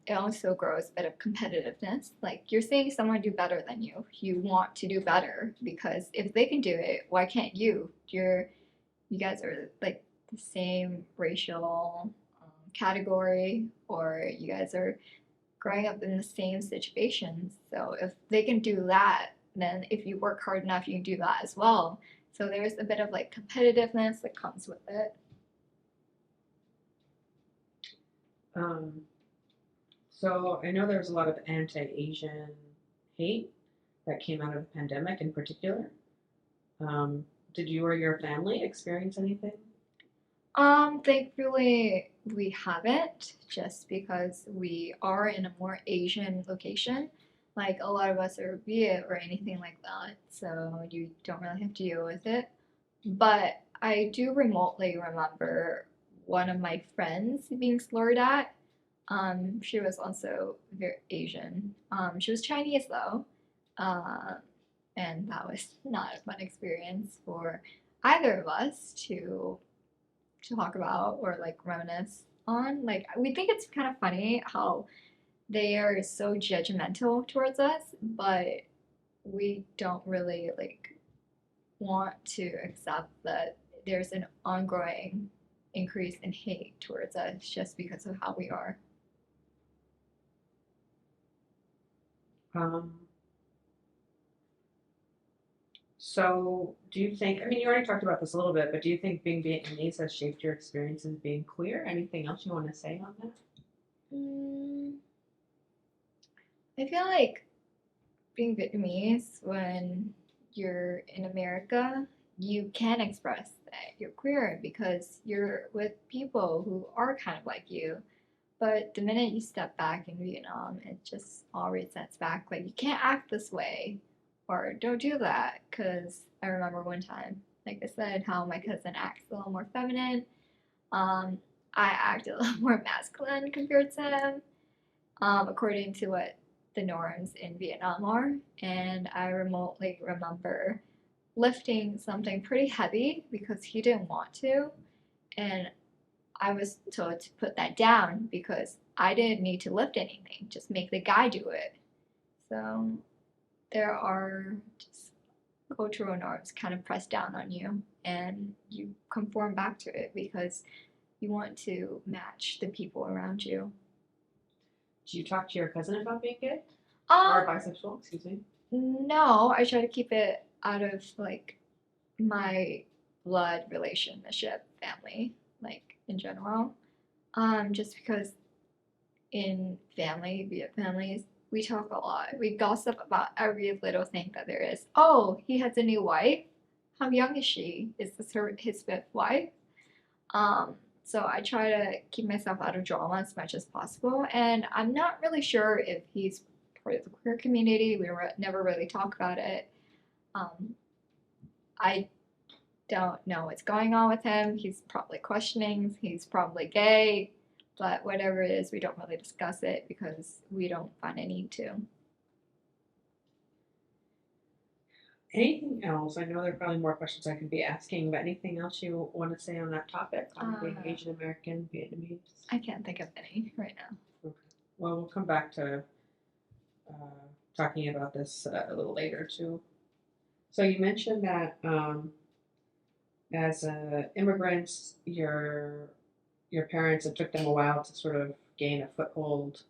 It also grows a bit of competitiveness. Like you're seeing someone do better than you. You want to do better because if they can do it, why can't you? You guys are like the same racial category, or you guys are growing up in the same situations. So if they can do that, then if you work hard enough, you can do that as well. So there's a bit of like competitiveness that comes with it. Um, so I know there was a lot of anti-Asian hate that came out of the pandemic in particular. Um, did you or your family experience anything? Thankfully we haven't, just because we are in a more Asian location. Like a lot of us are Viet or anything like that, so you don't really have to deal with it. But I do remotely remember one of my friends being slurred at. She was also very Asian. She was Chinese though, uh, and that was not a fun experience for either of us to talk about or like reminisce on. Like we think it's kind of funny how they are so judgmental towards us, but we don't really like want to accept that there's an ongoing increase in hate towards us just because of how we are. Um, so do you think, I mean, you already talked about this a little bit, but do you think being Vietnamese has shaped your experience as being queer? Anything else you want to say on that? Mm, I feel like being Vietnamese when you're in America, you can express that you're queer because you're with people who are kind of like you. But the minute you step back in Vietnam, it just all resets back. Like, you can't act this way or don't do that. Because I remember one time, like I said, how my cousin acts a little more feminine. Um, I act a little more masculine compared to him, according to what the norms in Vietnam are. And I remotely remember lifting something pretty heavy because he didn't want to. And I was told to put that down because I didn't need to lift anything, just make the guy do it. So there are just cultural norms kind of pressed down on you, and you conform back to it because you want to match the people around you. Do you talk to your cousin about being gay or Um, bisexual? Excuse me. no, I try to keep it out of like my blood relationship family, like in general. Just because in family, Viet families, we talk a lot. We gossip about every little thing that there is. Oh, he has a new wife. How young is she? Is this his fifth wife? Um, so I try to keep myself out of drama as much as possible. And I'm not really sure if he's part of the queer community. We never really talk about it. Um, I don't know what's going on with him. He's probably questioning, he's probably gay, but whatever it is, we don't really discuss it because we don't find a need to. Anything else? I know there are probably more questions I could be asking, but anything else you want to say on that topic, on being Asian American, Vietnamese? I can't think of any right now. Okay. Well, we'll come back to uh, talking about this a little later too. So you mentioned that as immigrants, your parents, it took them a while to sort of gain a foothold,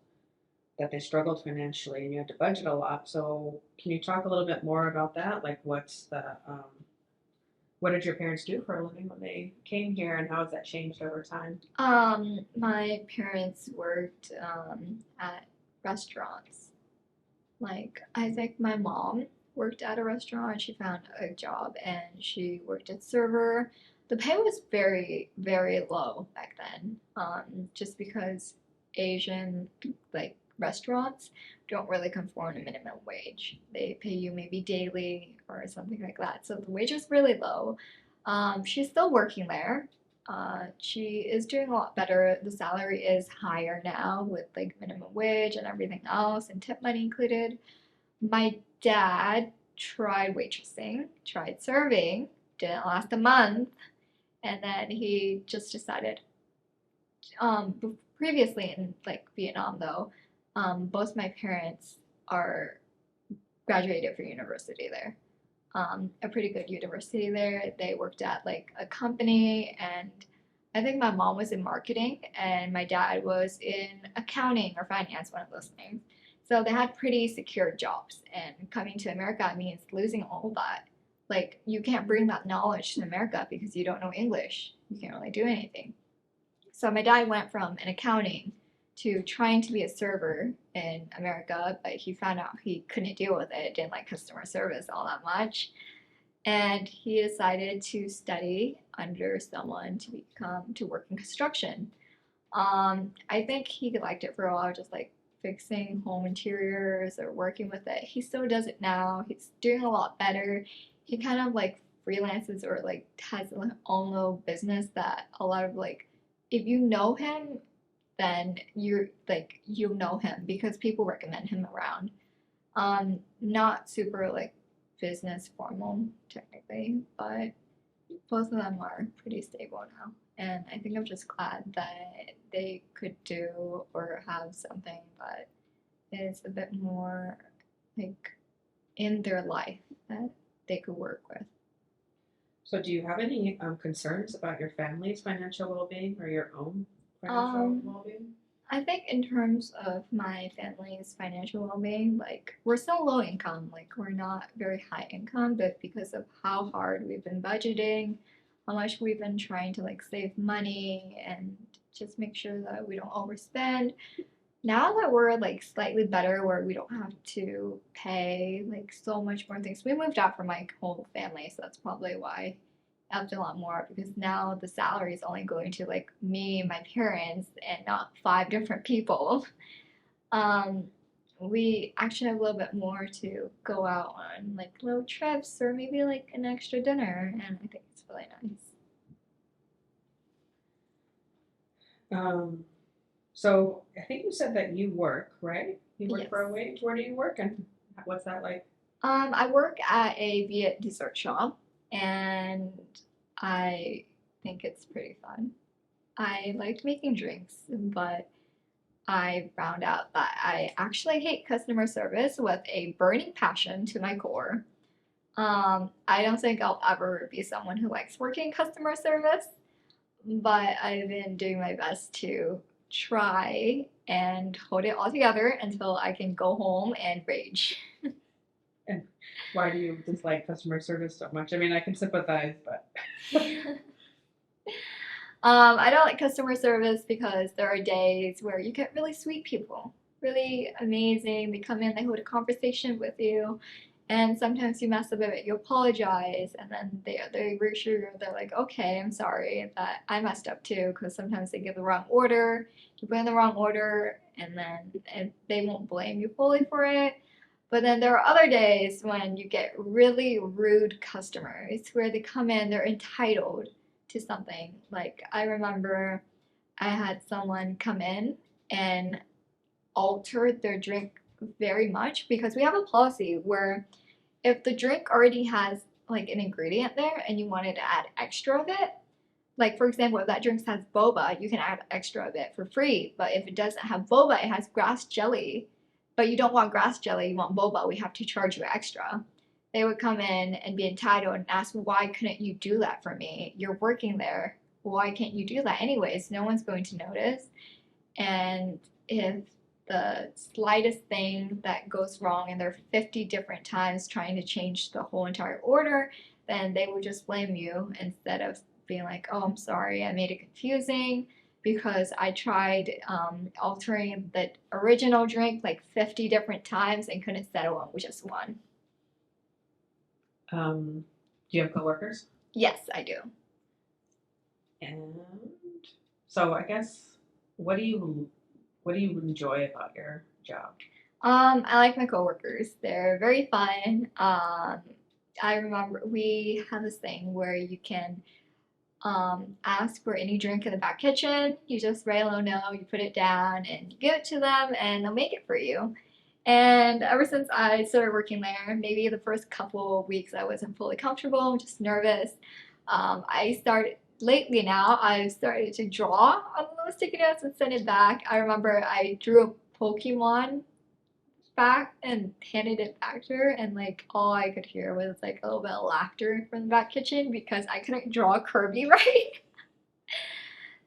that they struggled financially and you had to budget a lot. So can you talk a little bit more about that? Like what did your parents do for a living when they came here and how has that changed over time? My parents worked at restaurants. Like, I think my mom worked at a restaurant. She found a job and she worked as server. The pay was very, very low back then, just because Asian like restaurants don't really conform to minimum wage. They pay you maybe daily or something like that. So the wage is really low. She's still working there. She is doing a lot better. The salary is higher now with like minimum wage and everything else and tip money included. My dad tried waitressing, tried serving, didn't last a month, and then he just decided. Previously in like Vietnam though, both my parents are graduated from university there. A pretty good university there. They worked at like a company, and I think my mom was in marketing, and my dad was in accounting or finance, one of those things. So they had pretty secure jobs, and coming to America means losing all that. Like, you can't bring that knowledge to America because you don't know English. You can't really do anything. So my dad went from an accounting to trying to be a server in America, but he found out he couldn't deal with it, didn't like customer service all that much. And he decided to study under someone to work in construction. I think he liked it for a while, just like fixing home interiors or working with it. He still does it now. He's doing a lot better. He kind of like freelances or like has his own little business that a lot of like, if you know him, then you know him because people recommend him around. Not super like business formal technically, but both of them are pretty stable now. And I think I'm just glad that they could do or have something that is a bit more like in their life that they could work with. So do you have any concerns about your family's financial well-being or your own financial Um, well-being? I think in terms of my family's financial well-being, like we're still low income, like we're not very high income, but because of how hard we've been budgeting, how much we've been trying to like save money and just make sure that we don't overspend. Now that we're like slightly better where we don't have to pay like so much more things. We moved out from my whole family, so that's probably why upped a lot more because now the salary is only going to like me and my parents and not five different people. Um, we actually have a little bit more to go out on like little trips or maybe like an extra dinner, and I think it's really nice. Um, so I think you said that you work, right? You work Yes. for a wage. Where do you work and what's that like? I work at a Viet dessert shop, and I think it's pretty fun. I liked making drinks, but I found out that I actually hate customer service with a burning passion to my core. I don't think I'll ever be someone who likes working customer service, but I've been doing my best to try and hold it all together until I can go home and rage. And why do you dislike customer service so much? I mean, I can sympathize, but I don't like customer service because there are days where you get really sweet people, really amazing. They come in, they hold a conversation with you, and sometimes you mess up a bit, you apologize, and then they reassure you. They're like, "Okay, I'm sorry that I messed up too," because sometimes they give the wrong order, you put in the wrong order, and then they won't blame you fully for it. But then there are other days when you get really rude customers where they come in, they're entitled to something. Like I remember I had someone come in and alter their drink very much because we have a policy where if the drink already has like an ingredient there and you wanted to add extra of it, like for example, if that drink has boba, you can add extra of it for free. But if it doesn't have boba, it has grass jelly, but you don't want grass jelly, you want boba, we have to charge you extra. They would come in and be entitled and ask, why couldn't you do that for me? You're working there. Why can't you do that anyways? No one's going to notice. And if the slightest thing that goes wrong and they're 50 different times trying to change the whole entire order, then they would just blame you instead of being like, oh, I'm sorry, I made it confusing because I tried altering the original drink like 50 different times and couldn't settle on with just one. Do you have coworkers? Yes, I do. And so I guess what do you enjoy about your job? I like my coworkers. They're very fun. I remember we have this thing where you can ask for any drink in the back kitchen. You just write a little note, you put it down, and you give it to them, and they'll make it for you. And ever since I started working there, maybe the first couple of weeks I wasn't fully comfortable, just nervous. I started lately now. I've started to draw on those sticky notes and send it back. I remember I drew a Pokemon back and handed it back to her, and like all I could hear was like a little bit of laughter from the back kitchen because I couldn't draw Kirby right.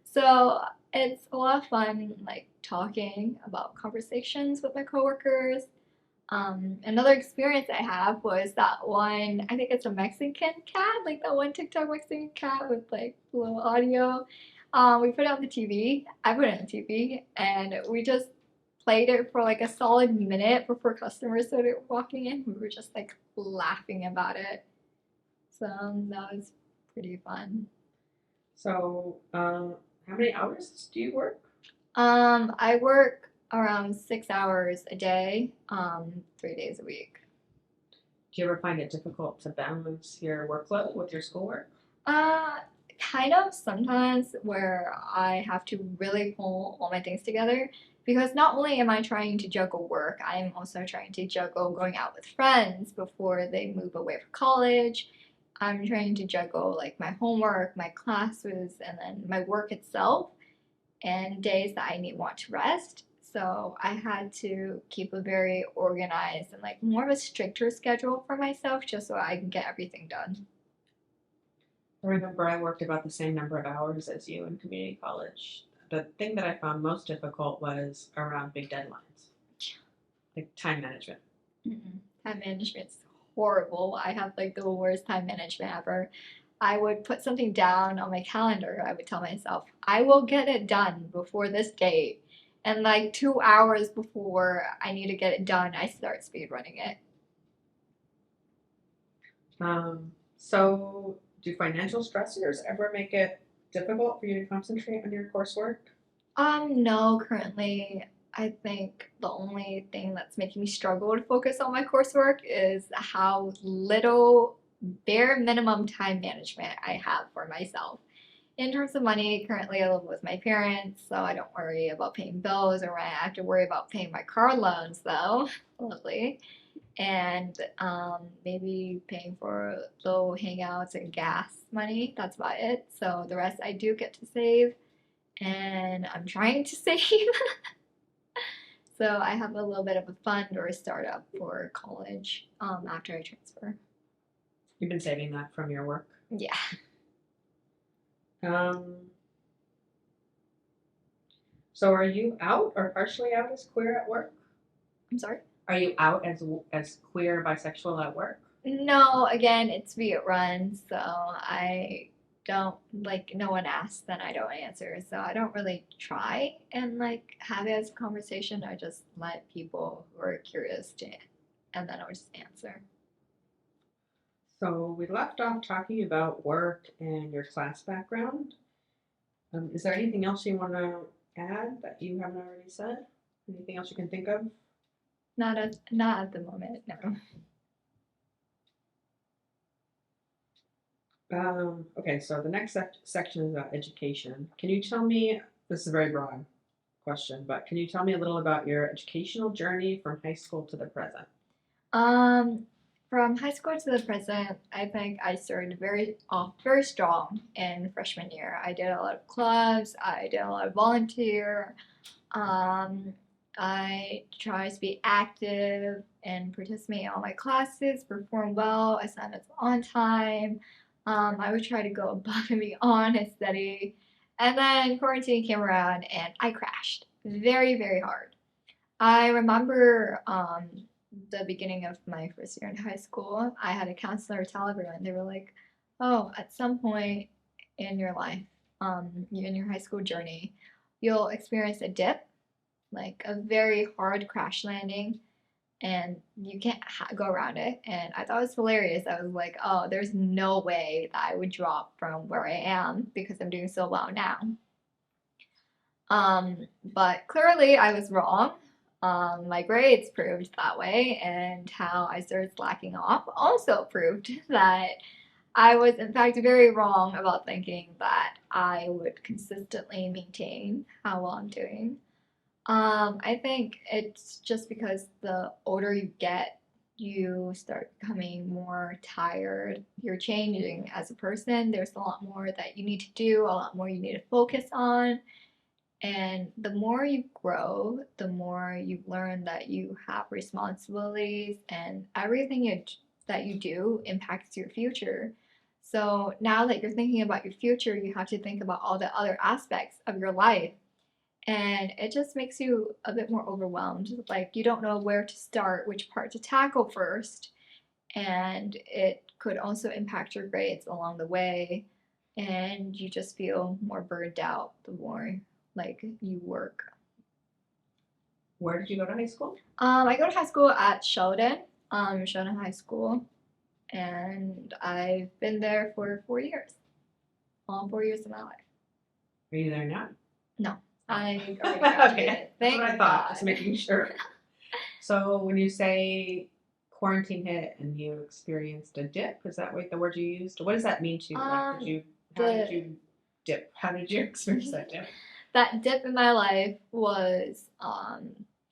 So it's a lot of fun, like talking about conversations with my coworkers. Another experience I have was that one, I think it's a Mexican cat, like that one TikTok Mexican cat with like little audio. We put it on the TV. I put it on the TV, and we just played it for like a solid minute before customers started walking in. We were just like laughing about it. So that was pretty fun. So, how many hours do you work? I work around 6 hours a day, 3 days a week. Do you ever find it difficult to balance your workload with your schoolwork? Uh, Kind of sometimes where I have to really pull all my things together because not only am I trying to juggle work, I'm also trying to juggle going out with friends before they move away for college. I'm trying to juggle like my homework, my classes, and then my work itself, and days that I need want to rest. So I had to keep a very organized and like more of a stricter schedule for myself just so I can get everything done. I remember I worked about the same number of hours as you in community college. The thing that I found most difficult was around big deadlines, like time management. Mm-mm. Time management's horrible. I have like the worst time management ever. I would put something down on my calendar. I would tell myself, I will get it done before this date. And like 2 hours before I need to get it done, I start speed running it. So, do financial stressors ever make it difficult for you to concentrate on your coursework? No, currently, I think the only thing that's making me struggle to focus on my coursework is how little bare minimum time management I have for myself. In terms of money, currently I live with my parents, so I don't worry about paying bills or rent. I have to worry about paying my car loans, though. Lovely. And maybe paying for little hangouts and gas money. That's about it. So the rest I do get to save, and I'm trying to save. So I have a little bit of a fund or a startup for college after I transfer. You've been saving that from your work. Yeah. Um, so are you out or partially out as queer at work? I'm sorry? Are you out as queer bisexual at work? No, again, it's via run, so I don't like no one asks, then I don't answer. So I don't really try and like have it as a conversation. I just let people who are curious to, and then I'll just answer. So we left off talking about work and your class background. Is there anything else you want to add that you haven't already said? Anything else you can think of? Not at the moment, no. Okay, so the next section is about education. Can you tell me, this is a very broad question, but can you tell me a little about your educational journey from high school to the present? Um, from high school to the present, I think I started very strong in freshman year. I did a lot of clubs. I did a lot of volunteer. Um, I try to be active and participate in all my classes, perform well, assignments on time. I would try to go above and beyond and study. And then quarantine came around and I crashed very, very hard. I remember the beginning of my first year in high school, I had a counselor tell everyone, they were like, oh, at some point in your life, in your high school journey, you'll experience a dip, like a very hard crash landing, and you can't go around it. And I thought it was hilarious. I was like, oh, there's no way that I would drop from where I am because I'm doing so well now. But clearly I was wrong. My grades proved that way, and how I started slacking off also proved that I was, in fact, very wrong about thinking that I would consistently maintain how well I'm doing. I think it's just because the older you get, you start becoming more tired. You're changing as a person. There's a lot more that you need to do, a lot more you need to focus on. And the more you grow, the more you learn that you have responsibilities and everything that you do impacts your future. So now that you're thinking about your future, you have to think about all the other aspects of your life. And it just makes you a bit more overwhelmed. Like you don't know where to start, which part to tackle first. And it could also impact your grades along the way. And you just feel more burned out the more like you work. Where did you go to high school? I go to high school at Sheldon High School, and I've been there for 4 years. All 4 years of my life. Are you there now? No, I already graduated. Okay, that's Thank what I thought, God. just making sure. So when you say quarantine hit and you experienced a dip, is that what the word you used? What does that mean to you? Like, how did you dip? How did you experience that dip? That dip in my life was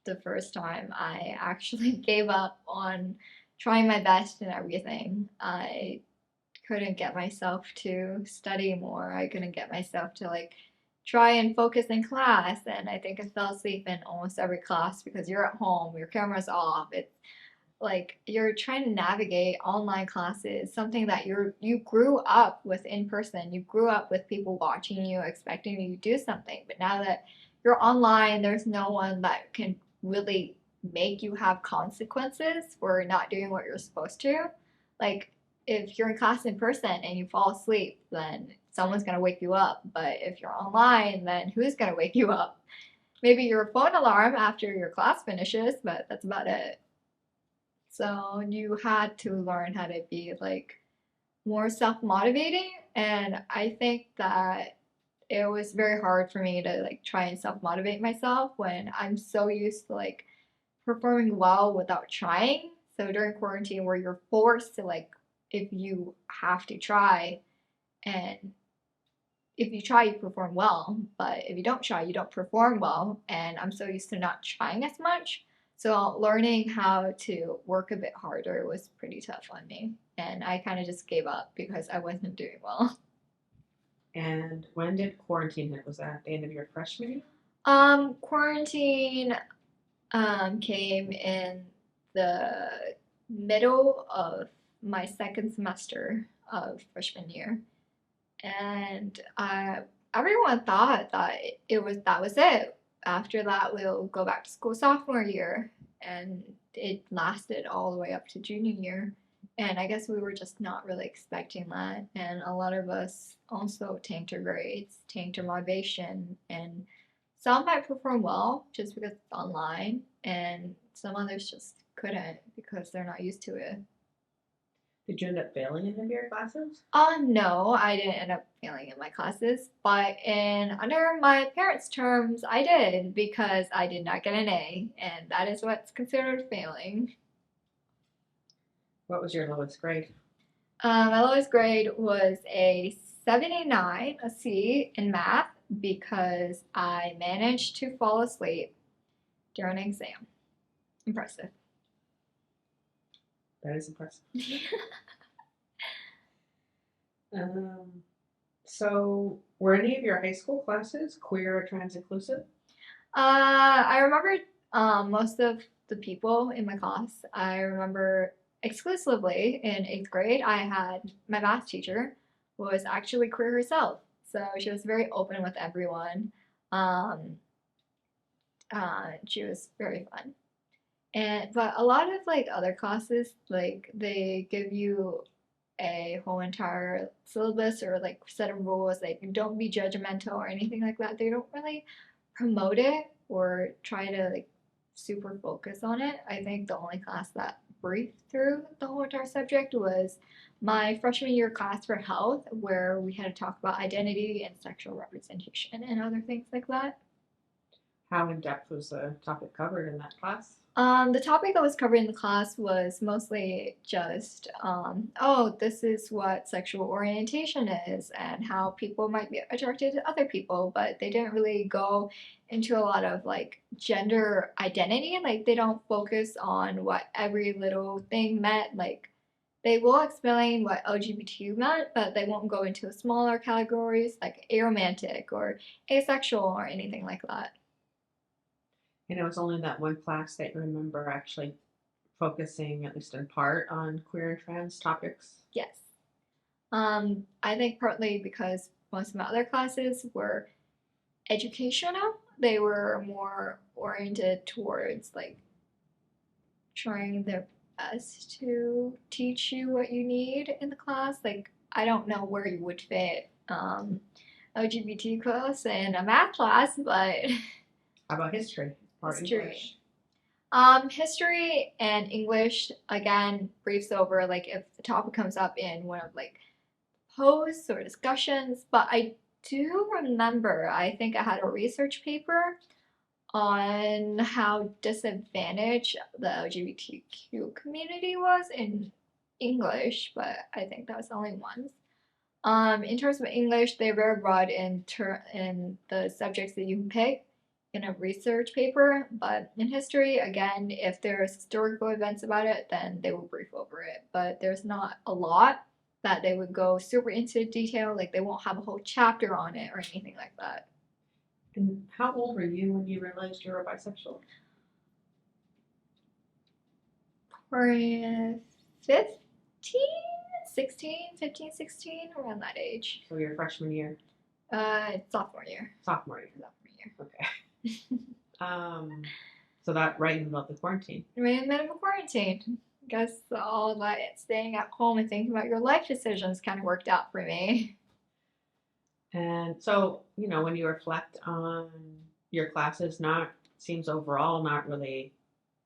the first time I actually gave up on trying my best and everything. I couldn't get myself to study more. I couldn't get myself to like try and focus in class. And I think I fell asleep in almost every class because you're at home, your camera's off. It's like you're trying to navigate online classes, something that you grew up with in person. You grew up with people watching you, expecting you to do something. But now that you're online, there's no one that can really make you have consequences for not doing what you're supposed to. Like if you're in class in person and you fall asleep, then someone's gonna wake you up. But if you're online, then who's gonna wake you up? Maybe your phone alarm after your class finishes, but that's about it. So you had to learn how to be like more self-motivating. And I think that it was very hard for me to like try and self-motivate myself when I'm so used to like performing well without trying. So during quarantine where you're forced to like if you have to try, and if you try you perform well, but if you don't try you don't perform well, and I'm so used to not trying as much. So learning how to work a bit harder was pretty tough on me, and I kind of just gave up because I wasn't doing well. And when did quarantine hit? Was that at the end of your freshman year? Quarantine came in the middle of my second semester of freshman year, and everyone thought that that was it. After that, we'll go back to school sophomore year, and it lasted all the way up to junior year. And I guess we were just not really expecting that, and a lot of us also tanked our grades, tanked our motivation, and some might perform well just because it's online, and some others just couldn't because they're not used to it. Did you end up failing any of your classes? No, I didn't end up failing in my classes, but in under my parents' terms, I did because I did not get an A, and that is what's considered failing. What was your lowest grade? My lowest grade was a 79, a C in math, because I managed to fall asleep during an exam. Impressive. That is impressive. So were any of your high school classes queer or trans inclusive? I remember most of the people in my class. I remember exclusively in eighth grade, I had my math teacher was actually queer herself. So she was very open with everyone. Um, she was very fun. And but a lot of like other classes, like they give you a whole entire syllabus or like set of rules, like don't be judgmental or anything like that. They don't really promote it or try to like super focus on it. I think the only class that briefed through the whole entire subject was my freshman year class for health, where we had to talk about identity and sexual representation and other things like that. How in depth was the topic covered in that class? The topic that was covered in the class was mostly just, oh, this is what sexual orientation is and how people might be attracted to other people, but they didn't really go into a lot of like gender identity. Like, they don't focus on what every little thing meant. Like, they will explain what LGBTQ meant, but they won't go into smaller categories like aromantic or asexual or anything like that. And it was only that one class that you remember actually focusing, at least in part, on queer and trans topics. Yes. I think partly because most of my other classes were educational. They were more oriented towards like trying their best to teach you what you need in the class. Like, I don't know where you would fit LGBT class in a math class, but How about history or history. English? History and English again briefs over like if the topic comes up in one of like posts or discussions, but I do remember I think I had a research paper on how disadvantaged the LGBTQ community was in English, but I think that was the only one. In terms of English, they're very broad in the subjects that you can pick in a research paper, but in history, again, if there's historical events about it, then they will brief over it. But there's not a lot that they would go super into detail, like they won't have a whole chapter on it or anything like that. And how old were you when you realized you were bisexual? For 15, 16, 15, 16, around that age. So your freshman year, Sophomore year. sophomore year. Sophomore year. Okay. So that right in the middle of the quarantine. Right in the middle of quarantine. Guess all that staying at home and thinking about your life decisions kind of worked out for me. And so, when you reflect on your classes, not seems overall not really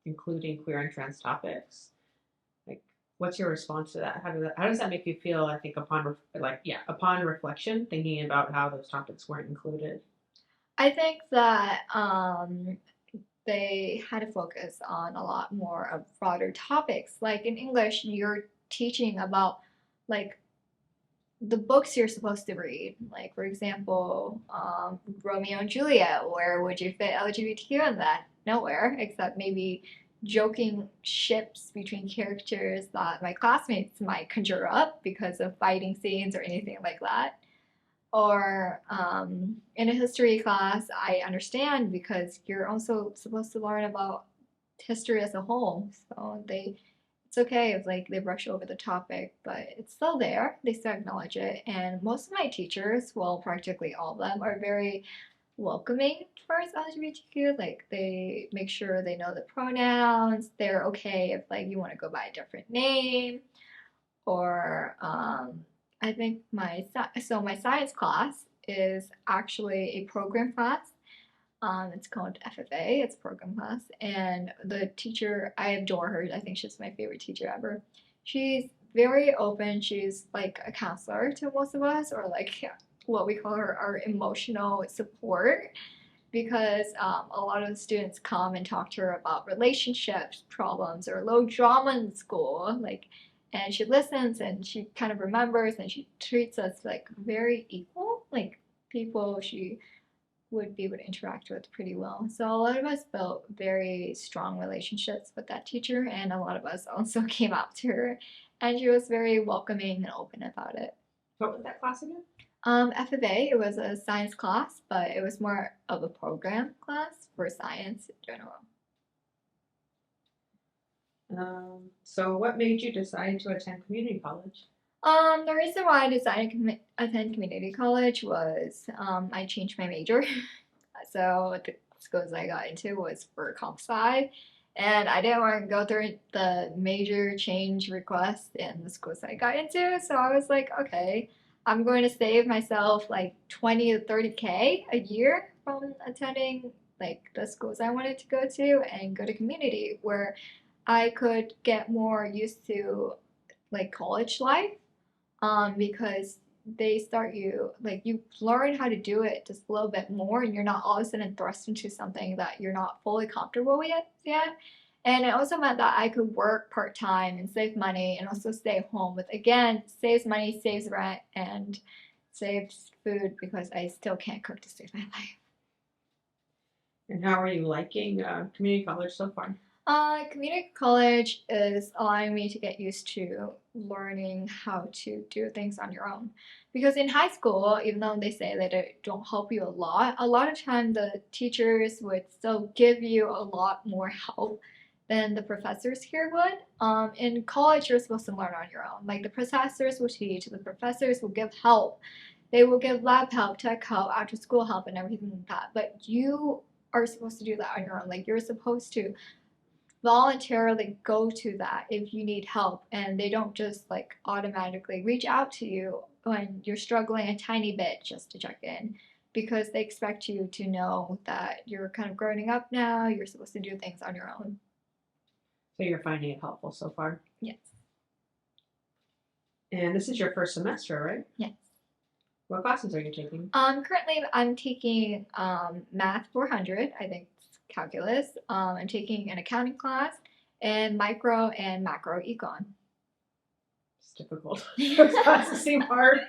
including queer and trans topics. Like, what's your response to that? How does that make you feel? I think upon reflection, thinking about how those topics weren't included. I think that they had to focus on a lot more of broader topics. Like in English, you're teaching about like the books you're supposed to read. Like for example, Romeo and Juliet. Where would you fit LGBTQ in that? Nowhere, except maybe joking ships between characters that my classmates might conjure up because of fighting scenes or anything like that. Or in a history class, I understand because you're also supposed to learn about history as a whole. So it's okay if like they brush over the topic, but it's still there. They still acknowledge it, and most of my teachers, well, practically all of them, are very welcoming towards LGBTQ. Like they make sure they know the pronouns. They're okay if like you want to go by a different name, or I think my science class is actually a program class. It's called FFA. It's a program class, and the teacher, I adore her. I think she's my favorite teacher ever. She's very open. She's like a counselor to most of us, or like what we call her our emotional support, because a lot of the students come and talk to her about relationships problems or low drama in school, like, and she listens and she kind of remembers and she treats us like very equal, like people she would be able to interact with pretty well. So a lot of us built very strong relationships with that teacher, and a lot of us also came out to her, and she was very welcoming and open about it. What was that class again? FFA, it was a science class, but it was more of a program class for science in general. So what made you decide to attend community college? The reason why I decided to attend community college was I changed my major. So the schools I got into was for comp sci, and I didn't want to go through the major change request in the schools I got into. So I was like, okay, I'm going to save myself like 20 to 30K a year from attending like the schools I wanted to go to and go to community where I could get more used to like college life, because they start you like you learn how to do it just a little bit more, and you're not all of a sudden thrust into something that you're not fully comfortable with yet. And it also meant that I could work part time and save money and also stay home, with again saves money, saves rent, and saves food because I still can't cook to save my life. And how are you liking community college so far? Community college is allowing me to get used to learning how to do things on your own. Because in high school, even though they say that it don't help you a lot of time the teachers would still give you a lot more help than the professors here would. In college, you're supposed to learn on your own. Like the professors will teach, the professors will give help. They will give lab help, tech help, after school help, and everything like that. But you are supposed to do that on your own. Like you're supposed to voluntarily go to that if you need help, and they don't just like automatically reach out to you when you're struggling a tiny bit just to check in, because they expect you to know that you're kind of growing up now, you're supposed to do things on your own. So you're finding it helpful so far? Yes. And this is your first semester, right? Yes. What classes are you taking? Currently I'm taking math 400, I think it's calculus. I'm taking an accounting class and micro and macro econ. It's difficult. Those classes seem hard.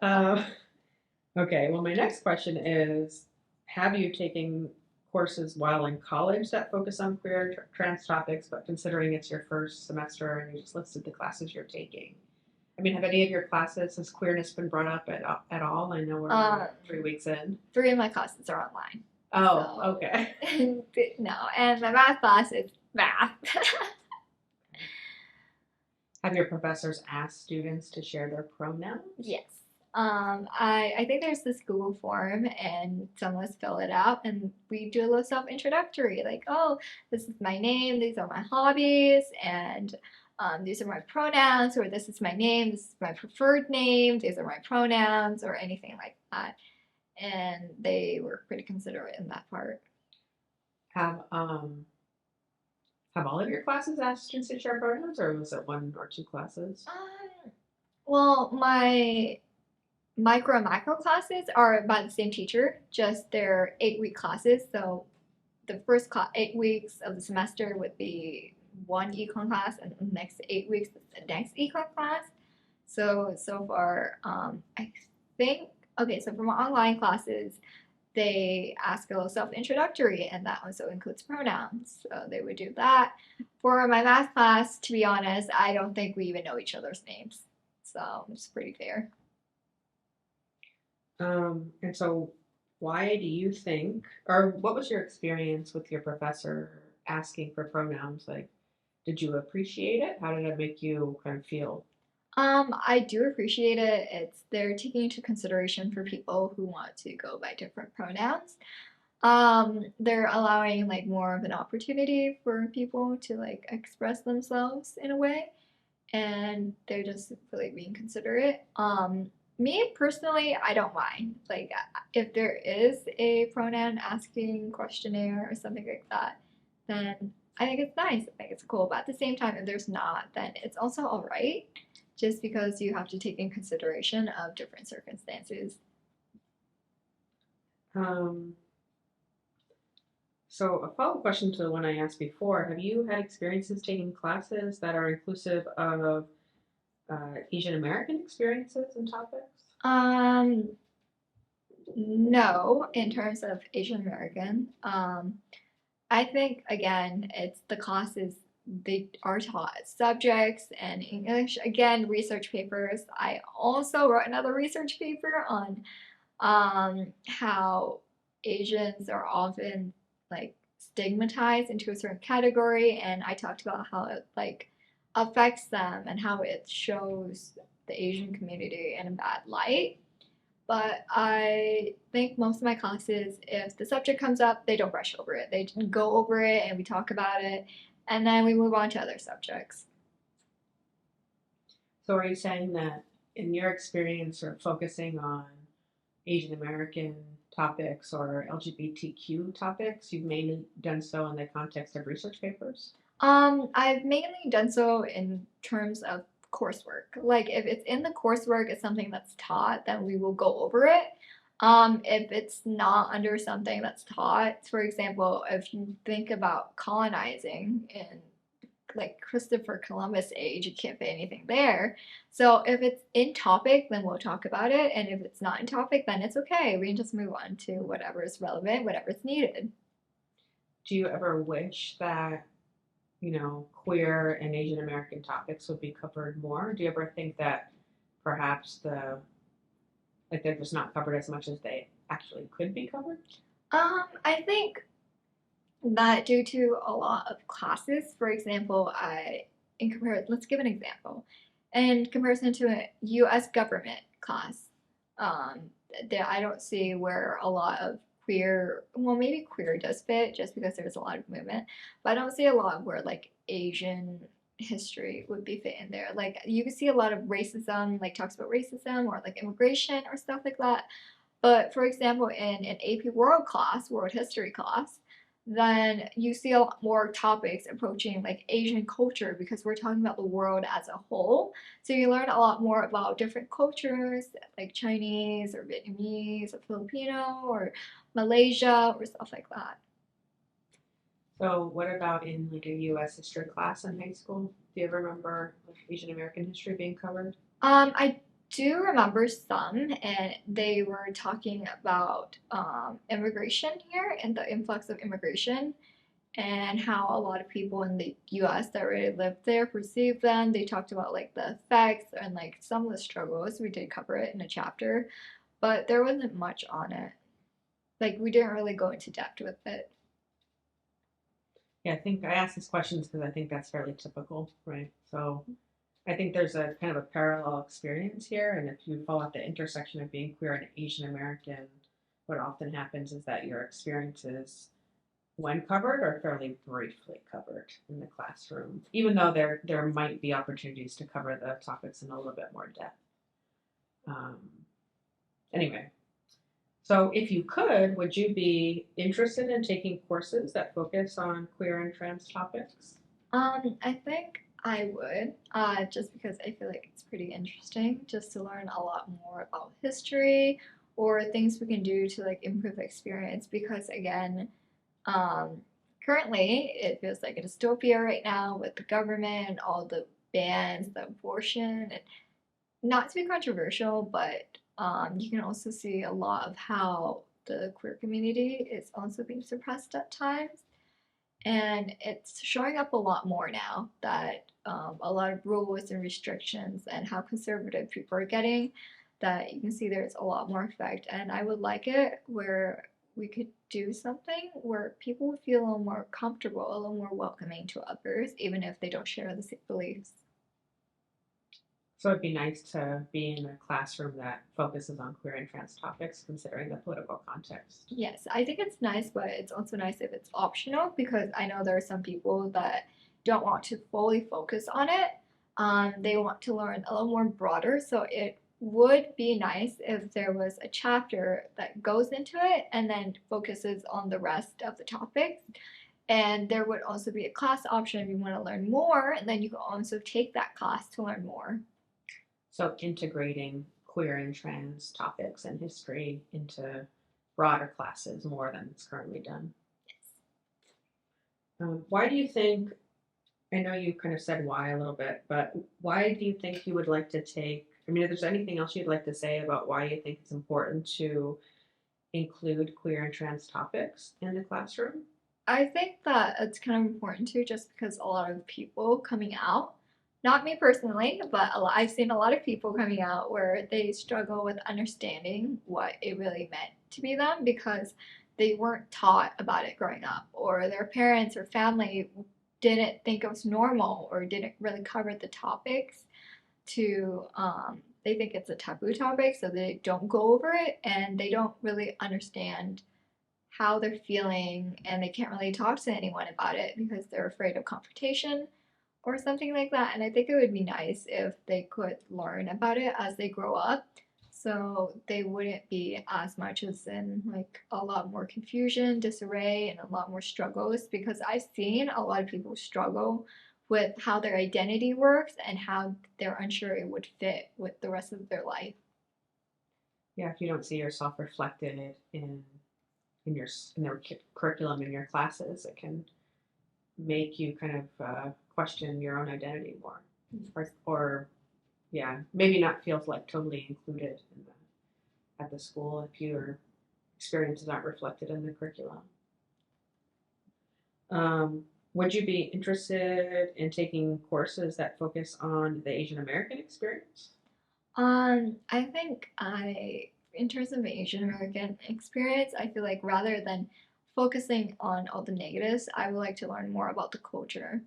Okay, well, my next question is, have you taken courses while in college that focus on queer trans topics, but considering it's your first semester and you just listed the classes you're taking? I mean, have any of your classes, has queerness been brought up at all? I know we're 3 weeks in. 3 of my classes are online. Oh, so. Okay. No, and my math class is math. Have your professors asked students to share their pronouns? Yes. I think there's this Google form, and some of us fill it out, and we do a little self-introductory, like, oh, this is my name, these are my hobbies, and these are my pronouns, or this is my name, this is my preferred name, these are my pronouns, or anything like that. And they were pretty considerate in that part. Have all of your classes asked students to share pronouns, or was it 1 or 2 classes? Well, my micro and macro classes are by the same teacher, just they're 8-week classes. So the first 8 weeks of the semester would be one econ class, and the next 8 weeks the next econ class. So far, I think, okay, so for my online classes, they ask a little self-introductory, and that also includes pronouns. So they would do that. For my math class, to be honest, I don't think we even know each other's names. So it's pretty fair. And so why do you think, or what was your experience with your professor asking for pronouns? Like, did you appreciate it? How did it make you kind of feel? I do appreciate it. They're taking into consideration for people who want to go by different pronouns. They're allowing like more of an opportunity for people to like express themselves in a way, and they're just really being considerate. Me personally, I don't mind. Like if there is a pronoun asking questionnaire or something like that, then I think it's nice. I think it's cool. But at the same time, if there's not, then it's also all right, just because you have to take in consideration of different circumstances. Um, so a follow-up question to the one I asked before, have you had experiences taking classes that are inclusive of Asian American experiences and topics? Um, no, in terms of Asian American. I think again, it's the classes they are taught subjects and English. Again, research papers. I also wrote another research paper on how Asians are often like stigmatized into a certain category, and I talked about how it like affects them and how it shows the Asian community in a bad light. But I think most of my classes, if the subject comes up, they don't brush over it. They go over it and we talk about it, and then we move on to other subjects. So are you saying that in your experience or focusing on Asian American topics or LGBTQ topics, you've mainly done so in the context of research papers? I've mainly done so in terms of coursework. Like if it's in the coursework, it's something that's taught, then we will go over it. If it's not under something that's taught, for example, if you think about colonizing in like Christopher Columbus age, you can't fit anything there. So if it's in topic, then we'll talk about it. And if it's not in topic, then it's okay. We can just move on to whatever is relevant, whatever is needed. Do you ever wish that, queer and Asian American topics would be covered more? Do you ever think that perhaps they're just not covered as much as they actually could be covered? I think that due to a lot of classes, for example, let's give an example. In comparison to a US government class, um, that I don't see where a lot of queer, well, maybe queer does fit just because there's a lot of movement, but I don't see a lot where like Asian history would be fit in there. Like you can see a lot of racism, like talks about racism or like immigration or stuff like that. But for example, in an AP World class, World History class, then you see a lot more topics approaching like Asian culture because we're talking about the world as a whole. So you learn a lot more about different cultures like Chinese or Vietnamese or Filipino or Malaysia or stuff like that. So what about in like a US history class in high school? Do you ever remember like Asian American history being covered? I do remember some, and they were talking about immigration here and the influx of immigration and how a lot of people in the US that already lived there perceive them. They talked about like the effects and like some of the struggles. We did cover it in a chapter, but there wasn't much on it. Like we didn't really go into depth with it. Yeah, I think I ask these questions because I think that's fairly typical, right? So I think there's a kind of a parallel experience here, and if you fall at the intersection of being queer and Asian American, what often happens is that your experiences, when covered, are fairly briefly covered in the classroom, even though there might be opportunities to cover the topics in a little bit more depth. Um, anyway, so if you could, would you be interested in taking courses that focus on queer and trans topics? I think I would, just because I feel like it's pretty interesting just to learn a lot more about history or things we can do to like improve the experience. Because again, um, currently it feels like a dystopia right now with the government and all the bans, the abortion, and not to be controversial, but you can also see a lot of how the queer community is also being suppressed at times. And it's showing up a lot more now that a lot of rules and restrictions and how conservative people are getting, that you can see there's a lot more effect. And I would like it where we could do something where people would feel a little more comfortable, a little more welcoming to others, even if they don't share the same beliefs. So it'd be nice to be in a classroom that focuses on queer and trans topics, considering the political context. Yes, I think it's nice, but it's also nice if it's optional because I know there are some people that don't want to fully focus on it. They want to learn a little more broader, so it would be nice if there was a chapter that goes into it and then focuses on the rest of the topics. And there would also be a class option if you want to learn more, and then you can also take that class to learn more. So integrating queer and trans topics and history into broader classes more than it's currently done. Why do you think, I know you kind of said why a little bit, but why do you think you would like to take, I mean, if there's anything else you'd like to say about why you think it's important to include queer and trans topics in the classroom? I think that it's kind of important too, just because a lot of people coming out, not me personally, but I've seen a lot of people coming out where they struggle with understanding what it really meant to be them because they weren't taught about it growing up, or their parents or family didn't think it was normal or didn't really cover the topics to they think it's a taboo topic, so they don't go over it and they don't really understand how they're feeling, and they can't really talk to anyone about it because they're afraid of confrontation or something like that. And I think it would be nice if they could learn about it as they grow up, so they wouldn't be as much as in like a lot more confusion, disarray, and a lot more struggles, because I've seen a lot of people struggle with how their identity works and how they're unsure it would fit with the rest of their life. Yeah, if you don't see yourself reflected in your in their curriculum in your classes, it can make you kind of question your own identity more, or yeah, maybe not feel like totally included in at the school if your experiences aren't reflected in the curriculum. Would you be interested in taking courses that focus on the Asian American experience? I think in terms of Asian American experience, I feel like rather than focusing on all the negatives, I would like to learn more about the culture.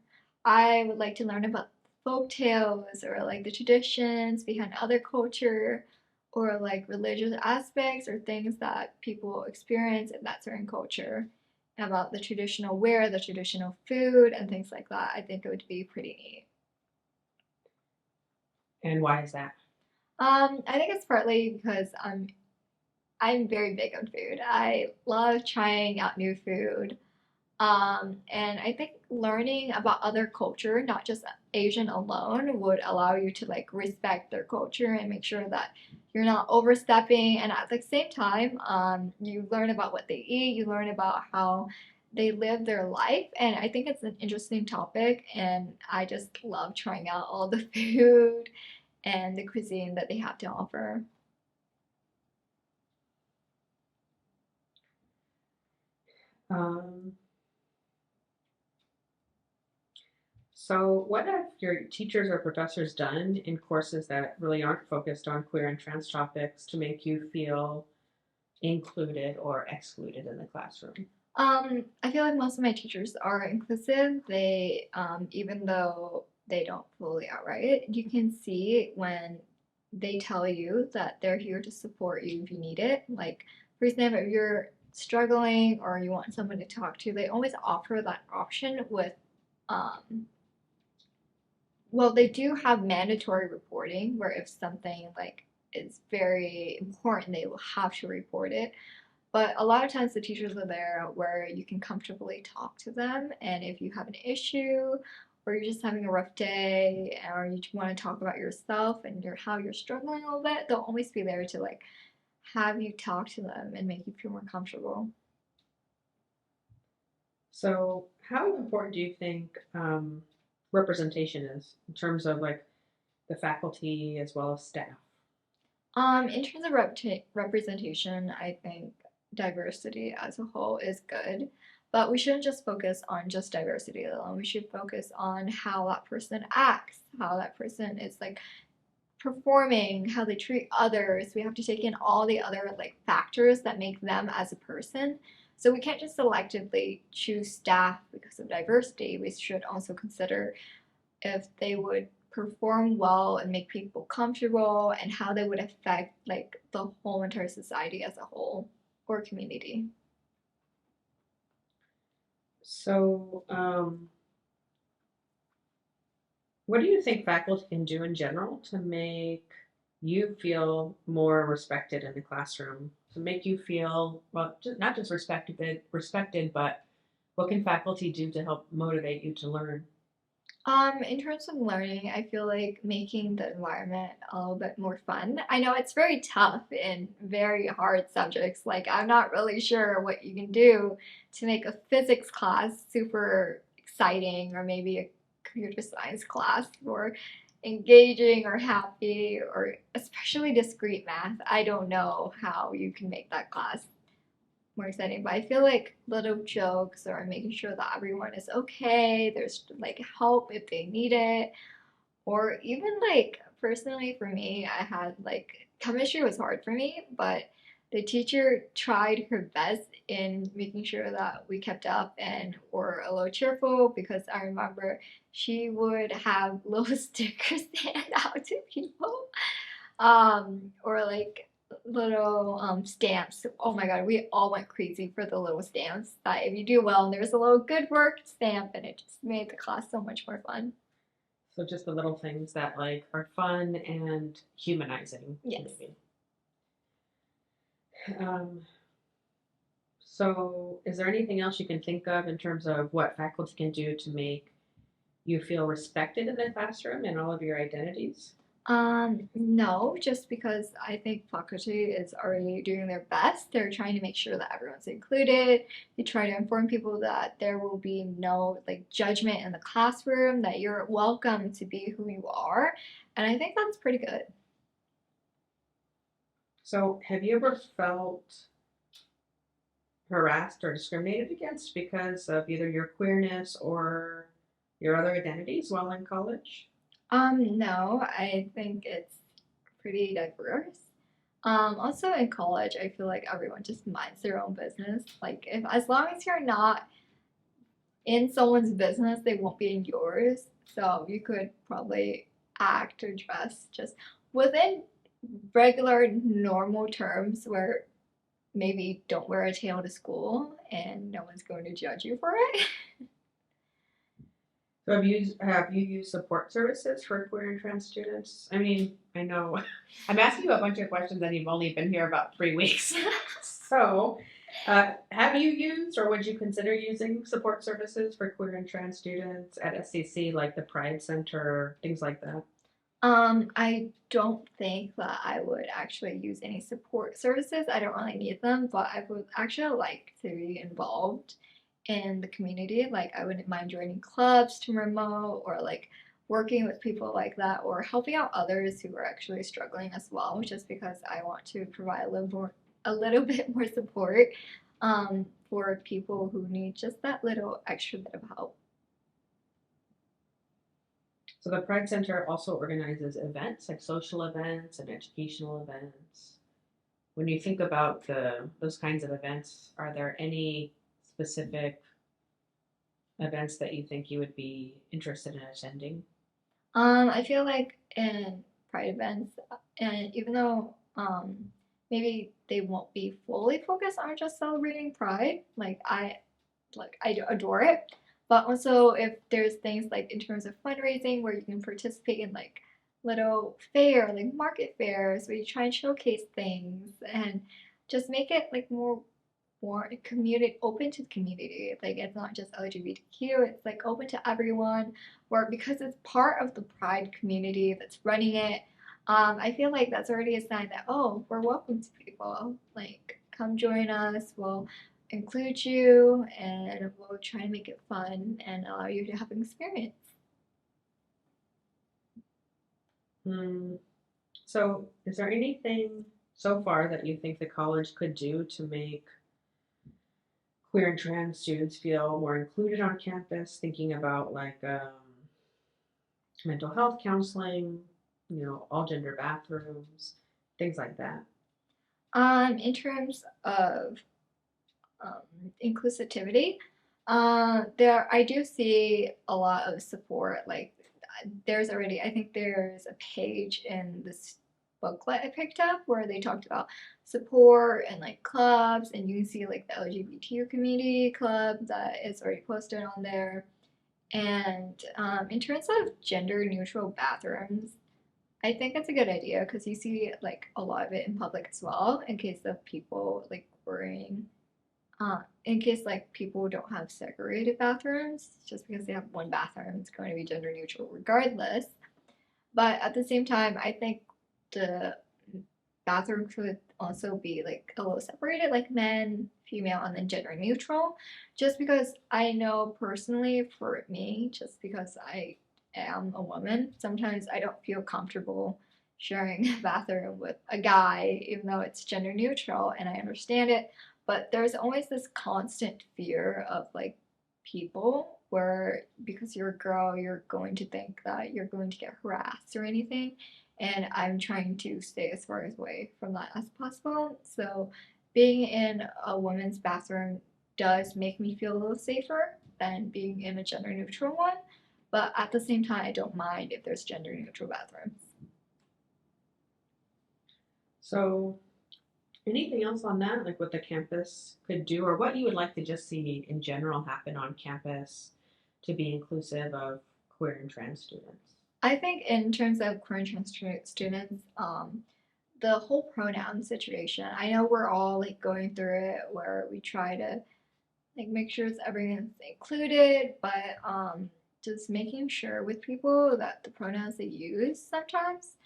I would like to learn about folk tales or like the traditions behind other culture, or like religious aspects or things that people experience in that certain culture, about the traditional wear, the traditional food, and things like that. I think it would be pretty neat. And why is that? I think it's partly because I'm very big on food. I love trying out new food. And I think learning about other culture, not just Asian alone, would allow you to like respect their culture and make sure that you're not overstepping. And at the same time, you learn about what they eat, you learn about how they live their life. And I think it's an interesting topic. And I just love trying out all the food and the cuisine that they have to offer. Um, so, what have your teachers or professors done in courses that really aren't focused on queer and trans topics to make you feel included or excluded in the classroom? I feel like most of my teachers are inclusive. They, even though they don't fully outright, you can see when they tell you that they're here to support you if you need it. Like, for example, if you're struggling or you want someone to talk to, they always offer that option with, um, well, they do have mandatory reporting where if something like is very important, they will have to report it. But a lot of times the teachers are there where you can comfortably talk to them. And if you have an issue or you're just having a rough day or you want to talk about yourself and how you're struggling a little bit, they'll always be there to like have you talk to them and make you feel more comfortable. So, how important do you think representation is in terms of like the faculty as well as staff? In terms of representation, I think diversity as a whole is good, but we shouldn't just focus on just diversity alone. We should focus on how that person acts, how that person is like performing, how they treat others. We have to take in all the other like factors that make them as a person. So we can't just selectively choose staff because of diversity. We should also consider if they would perform well and make people comfortable, and how they would affect like the whole entire society as a whole or community. So, what do you think faculty can do in general to make you feel more respected in the classroom? To make you feel, well, not just respected, but What can faculty do to help motivate you to learn? In terms of learning, I feel like making the environment a little bit more fun. I know it's very tough and very hard subjects. Like, I'm not really sure what you can do to make a physics class super exciting, or maybe a computer science class more engaging or happy, or especially discrete math. I don't know how you can make that class more exciting. But I feel like little jokes or making sure that everyone is okay, there's like help if they need it, or even like personally for me, I had like chemistry was hard for me, but the teacher tried her best in making sure that we kept up and were a little cheerful, because I remember she would have little stickers hand out to people, or like little stamps. Oh my god, we all went crazy for the little stamps. That if you do well, and there's a little good work stamp, and it just made the class so much more fun. So just the little things that like are fun and humanizing, Yes. maybe. Um, so is there anything else you can think of in terms of what faculty can do to make you feel respected in the classroom and all of your identities? No, just because I think faculty is already doing their best. They're trying to make sure that everyone's included. They try to inform people that there will be no like judgment in the classroom, that you're welcome to be who you are. And I think that's pretty good. So have you ever felt harassed or discriminated against because of either your queerness or your other identities while in college? No, I think it's pretty diverse. Also in college, I feel like everyone just minds their own business. Like if as long as you're not in someone's business, they won't be in yours. So you could probably act or dress just within regular normal terms, where maybe don't wear a tail to school and no one's going to judge you for it. So have you used support services for queer and trans students? I mean, I know I'm asking you a bunch of questions and you've only been here about 3 weeks. So, have you used or would you consider using support services for queer and trans students at SCC, like the Pride Center, things like that? I don't think that I would actually use any support services. I don't really need them, but I would actually like to be involved in the community. Like, I wouldn't mind joining clubs to remote, or like working with people like that, or helping out others who are actually struggling as well, just because I want to provide a little bit more support for people who need just that little extra bit of help. So the Pride Center also organizes events like social events and educational events. When you think about those kinds of events, are there any specific events that you think you would be interested in attending? I feel like in pride events, and even though maybe they won't be fully focused on just celebrating pride, like I adore it. But also, if there's things like in terms of fundraising where you can participate in like little fair, like market fairs, where you try and showcase things and just make it like more community open to the community. Like, it's not just LGBTQ, it's like open to everyone. Or because it's part of the Pride community that's running it, I feel like that's already a sign that, oh, we're welcome to people. Like, come join us. We'll include you, and we'll try and make it fun and allow you to have an experience. Hmm. So, is there anything so far that you think the college could do to make queer and trans students feel more included on campus? Thinking about like mental health counseling, all gender bathrooms, things like that. In terms of inclusivity, there I do see a lot of support. Like, I think there's a page in this booklet I picked up where they talked about support and like clubs, and you can see like the LGBTQ community club that is already posted on there. And in terms of gender neutral bathrooms, I think that's a good idea, because you see like a lot of it in public as well, in case of people like worrying In case like people don't have segregated bathrooms, just because they have one bathroom, it's going to be gender neutral regardless. But at the same time, I think the bathroom could also be like a little separated, like men, female, and then gender neutral. Just because I know personally for me, just because I am a woman, sometimes I don't feel comfortable sharing a bathroom with a guy, even though it's gender neutral and I understand it. But there's always this constant fear of like people where because you're a girl, you're going to think that you're going to get harassed or anything, and I'm trying to stay as far away from that as possible. So being in a women's bathroom does make me feel a little safer than being in a gender neutral one. But at the same time, I don't mind if there's gender neutral bathrooms. So, anything else on that, like what the campus could do, or what you would like to just see in general happen on campus to be inclusive of queer and trans students? I think in terms of queer and trans students, the whole pronoun situation, I know we're all like going through it where we try to like make sure everything's included, but just making sure with people that the pronouns they use sometimes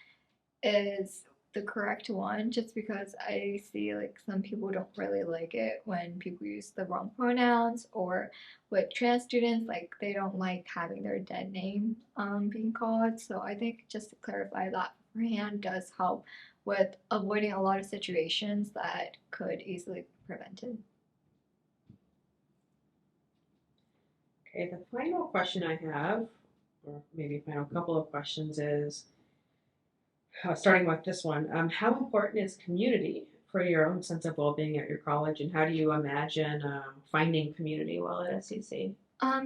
is the correct one, just because I see like some people don't really like it when people use the wrong pronouns, or with trans students like they don't like having their dead name being called. So I think just to clarify that beforehand does help with avoiding a lot of situations that could easily be prevented. Okay, the final question I have, or maybe final couple of questions, is starting with this one. How important is community for your own sense of well being at your college, and how do you imagine finding community while at SEC?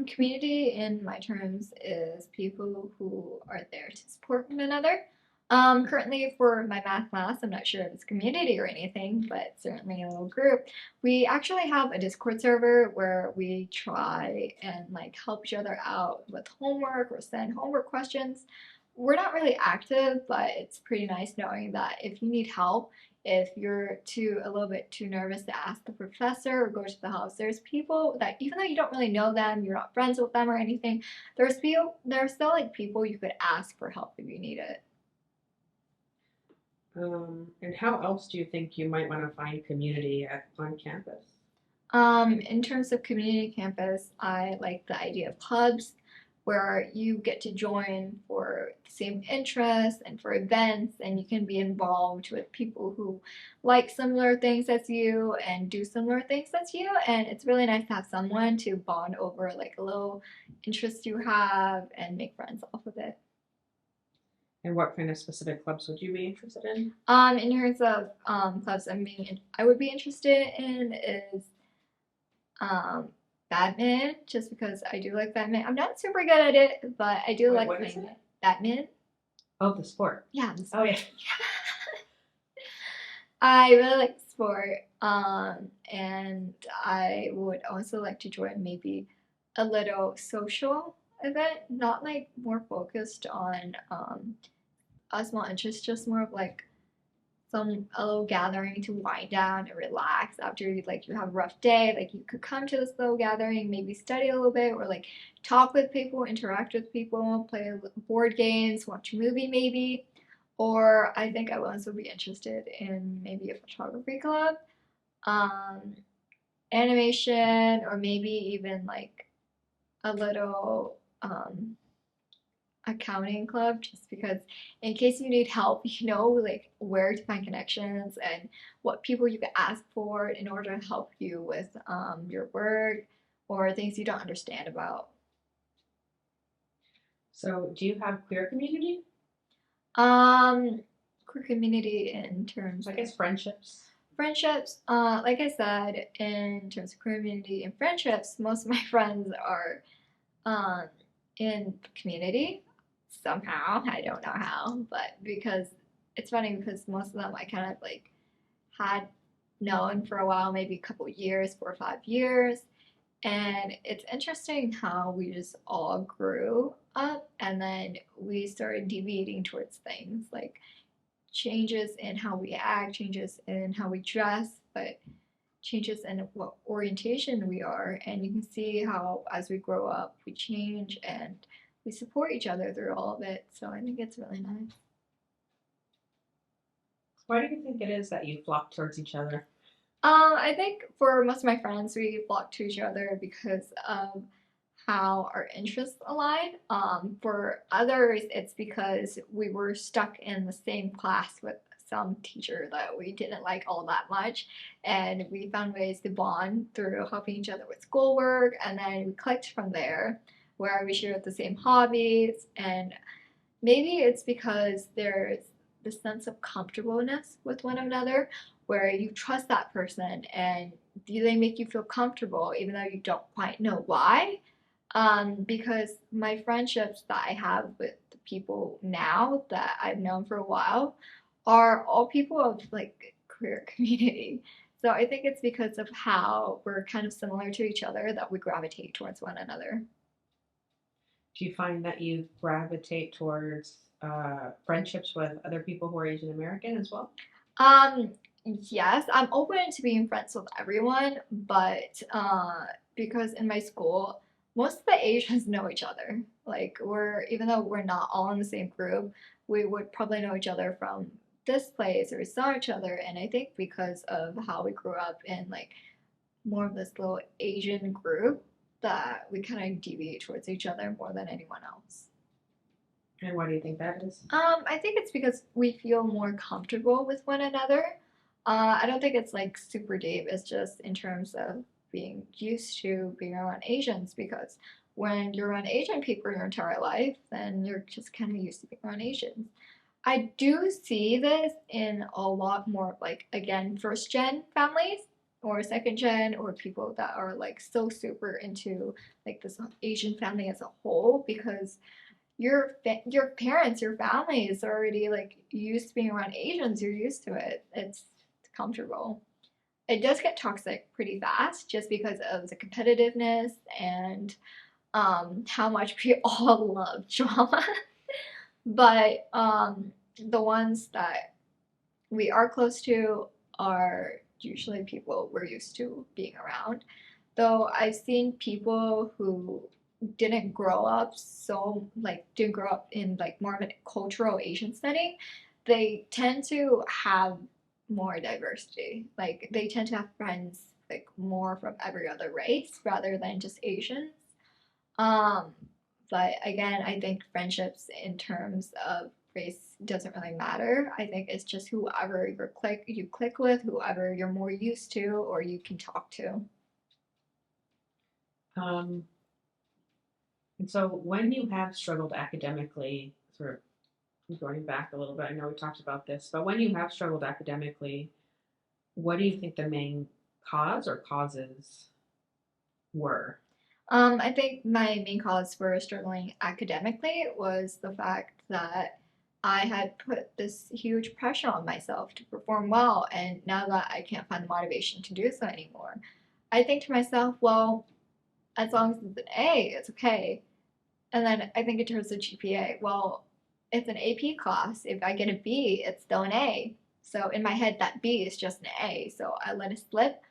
Community in my terms is people who are there to support one another. Currently for my math class, I'm not sure if it's community or anything, but certainly a little group. We actually have a Discord server where we try and like help each other out with homework or send homework questions. We're not really active, but it's pretty nice knowing that if you need help, if you're too a little bit too nervous to ask the professor or go to the house, there's people that even though you don't really know them, you're not friends with them or anything, there's still like people you could ask for help if you need it. And how else do you think you might want to find community on campus? In terms of community campus, I like the idea of clubs where you get to join for the same interests and for events, and you can be involved with people who like similar things as you and do similar things as you. And it's really nice to have someone to bond over like a little interest you have and make friends off of it. And what kind of specific clubs would you be interested in? In terms of clubs, I would be interested in is um, Batman, just because I do like Batman. I'm not super good at it, but I do Wait, like what is playing it? it. Batman. Oh, the sport. Yeah, Oh, yeah. I really like sport. And I would also like to join maybe a little social event, not like more focused on a small interest, just more of like some a little gathering to wind down and relax after you have a rough day. Like you could come to this little gathering, maybe study a little bit, or like talk with people, interact with people, play board games, watch a movie maybe. Or I think I would also be interested in maybe a photography club, um, animation, or maybe even like a little accounting club, just because in case you need help, you know like where to find connections and what people you could ask for in order to help you with your work or things you don't understand about. So, do you have queer community? um Queer community in terms I of guess friendships. friendships, like I said, in terms of queer community and friendships, most of my friends are um in community somehow. I don't know how, but because it's funny because most of them I kind of like had known for a while, maybe a couple years, 4 or 5 years. And it's interesting how we just all grew up and then we started deviating towards things like changes in how we act, changes in how we dress, but changes in what orientation we are, and you can see how as we grow up we change and we support each other through all of it. So I think it's really nice. Why do you think it is that you flock towards each other? I think for most of my friends, we flock to each other because of how our interests align. For others, it's because we were stuck in the same class with some teacher that we didn't like all that much, and we found ways to bond through helping each other with schoolwork, and then we clicked from there, where we shared the same hobbies, and maybe it's because there's this sense of comfortableness with one another where you trust that person and they make you feel comfortable even though you don't quite know why. Because my friendships that I have with the people now that I've known for a while are all people of like queer community. So I think it's because of how we're kind of similar to each other that we gravitate towards one another. Do you find that you gravitate towards friendships with other people who are Asian American as well? Um, yes, I'm open to being friends with everyone, but because in my school, most of the Asians know each other. Like even though we're not all in the same group, we would probably know each other from this place or we saw each other. And I think because of how we grew up in like more of this little Asian group, that we kind of deviate towards each other more than anyone else. And why do you think that is? I think it's because we feel more comfortable with one another. I don't think it's like super deep. It's just in terms of being used to being around Asians because when you're around Asian people your entire life, then you're just kind of used to being around Asians. I do see this in a lot more like again first gen families or second gen or people that are like so super into like this Asian family as a whole because your parents, your family is already like used to being around Asians. You're used to it. It's comfortable. It does get toxic pretty fast just because of the competitiveness and how much we all love drama. But the ones that we are close to are usually people we're used to being around. Though I've seen people who didn't grow up in like more of a cultural Asian setting, they tend to have more diversity. Like they tend to have friends like more from every other race rather than just Asians. Um, but again, I think friendships in terms of race doesn't really matter. I think it's just whoever you click with, whoever you're more used to or you can talk to. Um, and so when you have struggled academically, sort of going back a little bit, I know we talked about this, but when you have struggled academically, what do you think the main cause or causes were? I think my main cause for struggling academically was the fact that I had put this huge pressure on myself to perform well, and now that I can't find the motivation to do so anymore, I think to myself, well, as long as it's an A, it's okay. And then I think in terms of GPA, well, it's an AP class. If I get a B, it's still an A. So in my head, that B is just an A. So I let it slip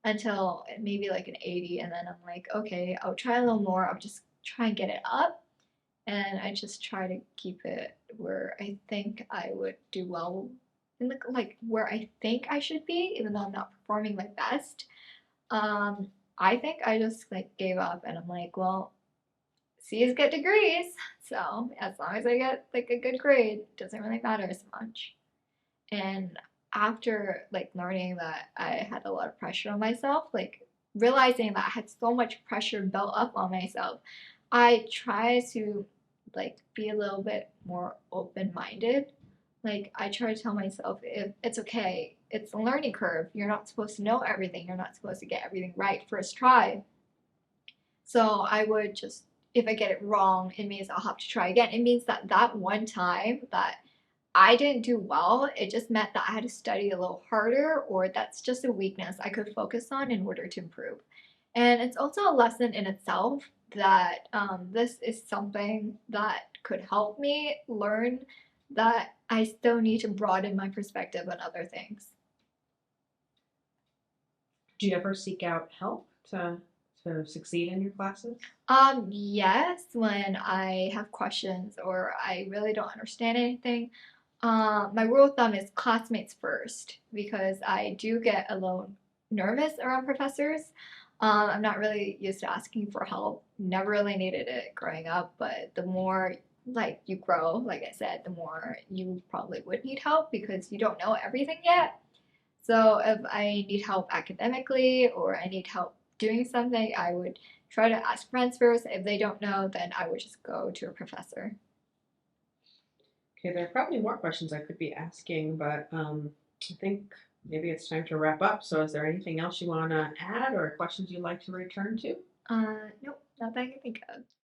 until maybe like an 80. And then I'm like, okay, I'll try a little more. I'll just try and get it up. And I just try to keep it where I think I would do well in the like where I think I should be, even though I'm not performing my best. Um, I think I just like gave up and I'm like, well, C's get degrees. So as long as I get like a good grade, it doesn't really matter as much. And after like learning that I had a lot of pressure on myself, like realizing that I had so much pressure built up on myself, I try to like be a little bit more open-minded. Like I try to tell myself if it's okay, it's a learning curve. You're not supposed to know everything. You're not supposed to get everything right first try. So I would just, if I get it wrong, it means I'll have to try again. It means that that one time that I didn't do well, it just meant that I had to study a little harder, or that's just a weakness I could focus on in order to improve. And it's also a lesson in itself that this is something that could help me learn that I still need to broaden my perspective on other things. Do you ever seek out help to succeed in your classes? Yes, when I have questions or I really don't understand anything, my rule of thumb is classmates first because I do get a little nervous around professors. I'm not really used to asking for help. Never really needed it growing up, but the more like you grow, like I said, the more you probably would need help because you don't know everything yet. So if I need help academically or I need help doing something, I would try to ask friends first. If they don't know, then I would just go to a professor. Okay, there are probably more questions I could be asking, but I think maybe it's time to wrap up. So, is there anything else you want to add or questions you'd like to return to? Nope, not that I can think of.